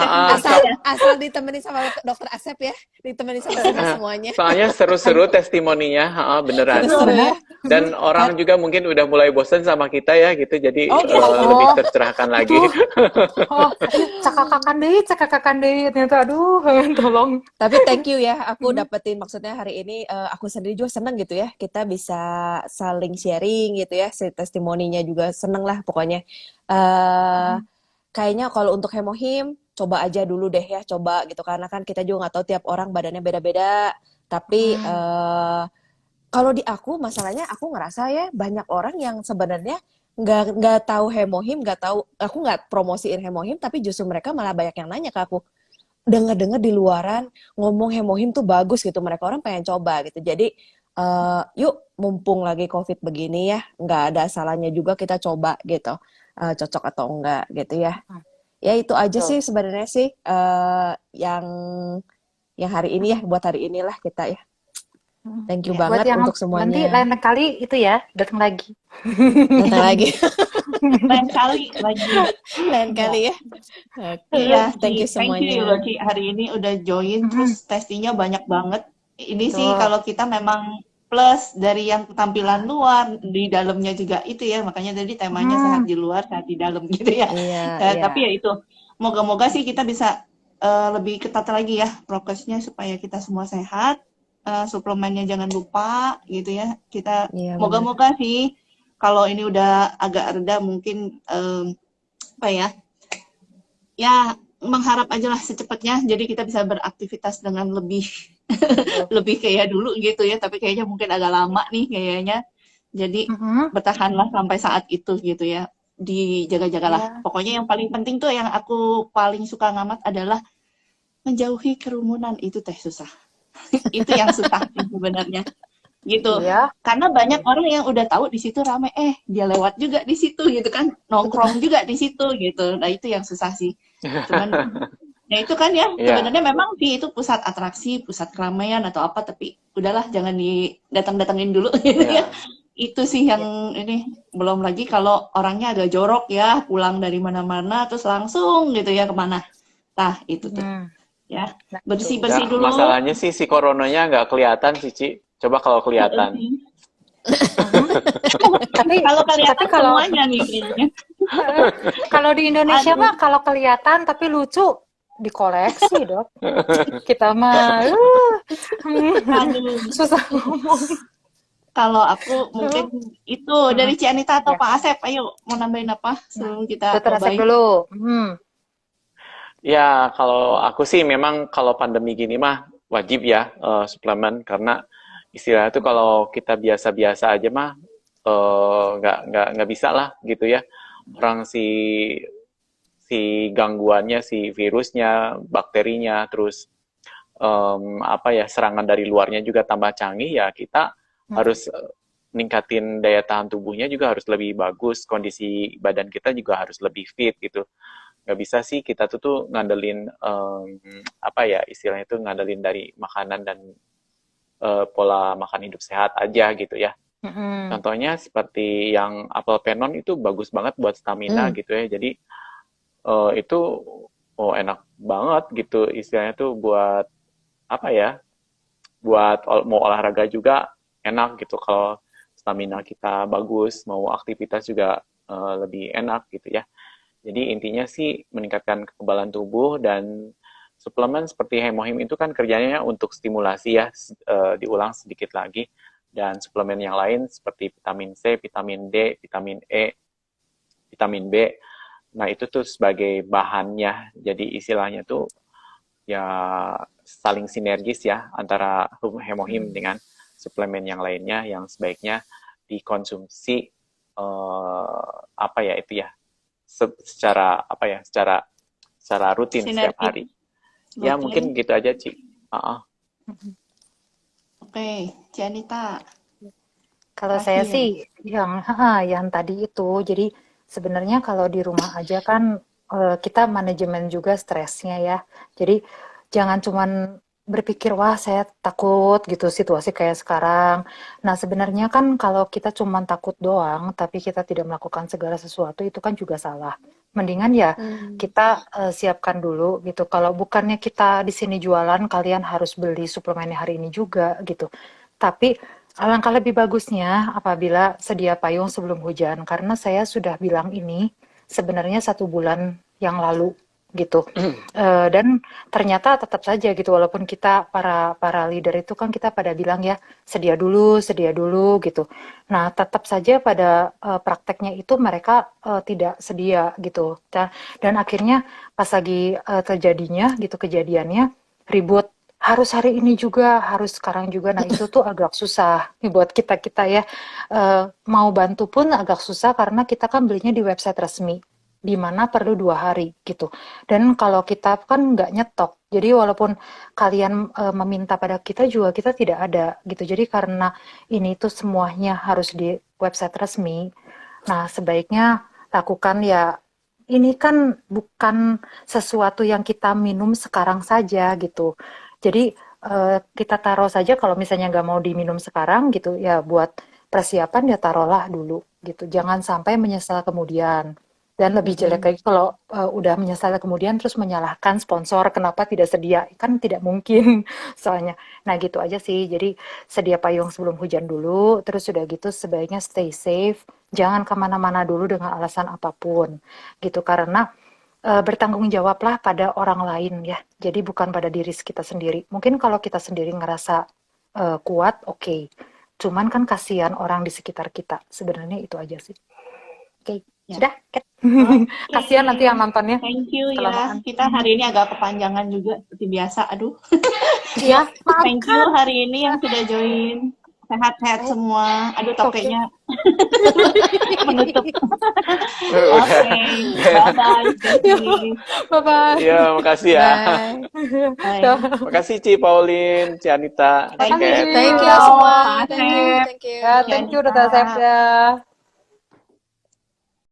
asal ditemenin sama Dokter Asep ya, ditemenin sama semuanya. soalnya seru-seru testimoninya, beneran. Seru ya. Dan orang juga mungkin udah mulai bosan sama kita ya gitu, jadi Oh, gitu. lebih tercerahkan lagi. Oh, cakakakan deh. Ternyata aduh, tolong. Tapi thank you ya, aku dapetin maksudnya hari ini aku sendiri juga seneng gitu ya, kita bisa saling sharing gitu ya, si testimoninya juga seneng lah pokoknya. Kayaknya kalau untuk hemohim coba aja dulu deh ya, coba gitu karena kan kita juga nggak tahu tiap orang badannya beda-beda. Tapi kalau di aku masalahnya aku ngerasa ya banyak orang yang sebenarnya nggak tahu hemohim, nggak tahu, aku nggak promosiin hemohim, tapi justru mereka malah banyak yang nanya ke aku. Dengar-dengar di luaran ngomong hemohim tuh bagus gitu, mereka orang pengen coba gitu. Jadi yuk mumpung lagi COVID begini ya, nggak ada salahnya juga kita coba gitu, cocok atau enggak gitu ya. Ya itu aja sih sebenarnya sih yang hari ini ya, buat hari inilah kita ya. Thank you banget yang untuk semuanya. Nanti lain kali itu ya datang lagi. Datang lagi. lain kali lagi. Lain kali ya. Oke, Iya, thank you Thank you semuanya. loh Ci, hari ini udah join, terus testinya banyak banget. Ini sih Betul. kalau kita memang plus dari yang tampilan luar, di dalamnya juga itu ya, makanya tadi temanya sehat di luar, sehat di dalam gitu ya. Iya. Tapi ya itu, moga-moga sih kita bisa lebih ketat lagi ya prokesnya supaya kita semua sehat. Suplemennya jangan lupa gitu ya. Kita Iya, moga-moga sih kalau ini udah agak reda mungkin apa ya? Ya mengharap aja lah secepatnya jadi kita bisa beraktivitas dengan lebih lebih kayak dulu gitu ya, tapi kayaknya mungkin agak lama nih kayaknya. Jadi bertahanlah sampai saat itu gitu ya. Dijaga-jagalah. Pokoknya yang paling penting tuh yang aku paling suka ngamat adalah menjauhi kerumunan, itu teh susah. Itu yang susah sih sebenarnya gitu. Iya. Karena banyak orang yang udah tahu di situ rame, dia lewat juga di situ gitu kan, nongkrong juga di situ gitu. Nah itu yang susah sih. Cuman ya itu kan ya sebenarnya memang sih itu pusat atraksi, pusat keramaian atau apa, tapi udahlah jangan didatang-datangin dulu gitu ya. Itu sih yang ini, belum lagi kalau orangnya agak jorok ya, pulang dari mana-mana terus langsung gitu ya kemana. Nah itu tuh ya bersih-bersih dulu. Masalahnya sih si coronanya nggak kelihatan sih, Ci. Coba kalau kelihatan. Tapi kalau kelihatan semuanya nih kayaknya. Kalau di Indonesia Aduh, mah kalau kelihatan tapi lucu dikoleksi, Dok. Kita mah aduh. susah ngomong. Kalau aku mungkin itu dari Mm-mm. Cianita atau Ya, Pak Asep. Ayo, mau nambahin apa ya. sebelum kita Dokter Asep bye-bye? dulu. Ya, kalau aku sih memang kalau pandemi gini mah wajib ya suplemen karena istilahnya tuh kalau kita biasa-biasa aja mah nggak bisa lah gitu ya. Orang si si gangguannya, si virusnya, bakterinya, terus apa ya serangan dari luarnya juga tambah canggih ya kita Mm-mm. harus ningkatin daya tahan tubuhnya juga harus lebih bagus, kondisi badan kita juga harus lebih fit gitu. Nggak bisa sih kita tuh ngandelin apa ya istilahnya itu ngandelin dari makanan dan pola makan hidup sehat aja gitu ya. Mm-mm. Contohnya seperti yang apel penon itu bagus banget buat stamina Hmm. gitu ya. Jadi itu oh enak banget gitu istilahnya tuh buat apa ya? Buat mau olahraga juga enak gitu kalau stamina kita bagus, mau aktivitas juga lebih enak gitu ya. Jadi intinya sih meningkatkan kekebalan tubuh dan suplemen seperti hemohim itu kan kerjanya untuk stimulasi ya, diulang sedikit lagi. Dan suplemen yang lain seperti vitamin C, vitamin D, vitamin E, vitamin B. Nah itu tuh sebagai bahannya. Jadi istilahnya tuh ya saling sinergis ya antara hemohim dengan suplemen yang lainnya yang sebaiknya dikonsumsi apa ya itu ya secara apa ya secara rutin setiap Sinergi. hari. Ya mungkin Oke, gitu aja Ci. oke. Cianita, Kalau saya terakhir. sih yang tadi itu, jadi sebenarnya kalau di rumah aja kan kita manajemen juga stresnya ya. Jadi jangan cuman berpikir wah saya takut gitu situasi kayak sekarang. Nah sebenarnya kan kalau kita cuman takut doang, tapi kita tidak melakukan segala sesuatu itu kan juga salah. Mendingan ya Hmm. kita siapkan dulu gitu. Kalau bukannya kita di sini jualan, kalian harus beli suplemennya hari ini juga gitu. Tapi alangkah lebih bagusnya apabila sedia payung sebelum hujan, karena saya sudah bilang ini sebenarnya 1 bulan yang lalu gitu. Dan ternyata tetap saja gitu, walaupun kita para leader itu kan kita pada bilang ya sedia dulu gitu. Nah tetap saja pada prakteknya itu mereka tidak sedia gitu. Dan akhirnya pas lagi terjadinya gitu kejadiannya ribut harus hari ini juga, harus sekarang juga. Nah, itu tuh agak susah nih buat kita-kita ya. Mau bantu pun agak susah karena kita kan belinya di website resmi, di mana perlu 2 hari gitu. Dan kalau kita kan nggak nyetok, jadi walaupun kalian meminta pada kita juga kita tidak ada gitu. Jadi karena ini tuh semuanya harus di website resmi, nah sebaiknya lakukan ya ini kan bukan sesuatu yang kita minum sekarang saja gitu. Jadi kita taruh saja kalau misalnya nggak mau diminum sekarang gitu ya buat persiapan ya taruhlah dulu gitu. Jangan sampai menyesal kemudian. Dan lebih jelek Mm-mm. lagi kalau udah menyesal kemudian terus menyalahkan sponsor kenapa tidak sedia. Kan tidak mungkin soalnya. Nah gitu aja sih. Jadi sedia payung sebelum hujan dulu. Terus sudah gitu sebaiknya stay safe. Jangan kemana-mana dulu dengan alasan apapun gitu. Karena bertanggung jawablah pada orang lain ya. Jadi bukan pada diri kita sendiri. Mungkin kalau kita sendiri ngerasa kuat, oke. Cuman kan kasihan orang di sekitar kita. Sebenarnya itu aja sih. Oke, Ya. sudah, Kat. Oke, Kasihan nanti yang nontonnya thank you ya. kelamaan. Kita hari ini agak kepanjangan juga seperti biasa. Aduh, Iya, thank you maafkan. hari ini yang sudah join. Sehat-sehat semua. Aduh, Oke. topenya menutup. Udah. Oke, bye-bye. Stacey. Bye-bye. Iya, makasih ya. Bye. Bye. Makasih Ci, Pauline, Cianita, Thank Makasih. Kat. you, Thank you Udah semua. Pak Thank you. Asep, Thank you. Ya, thank you udah Cianita. Sabda.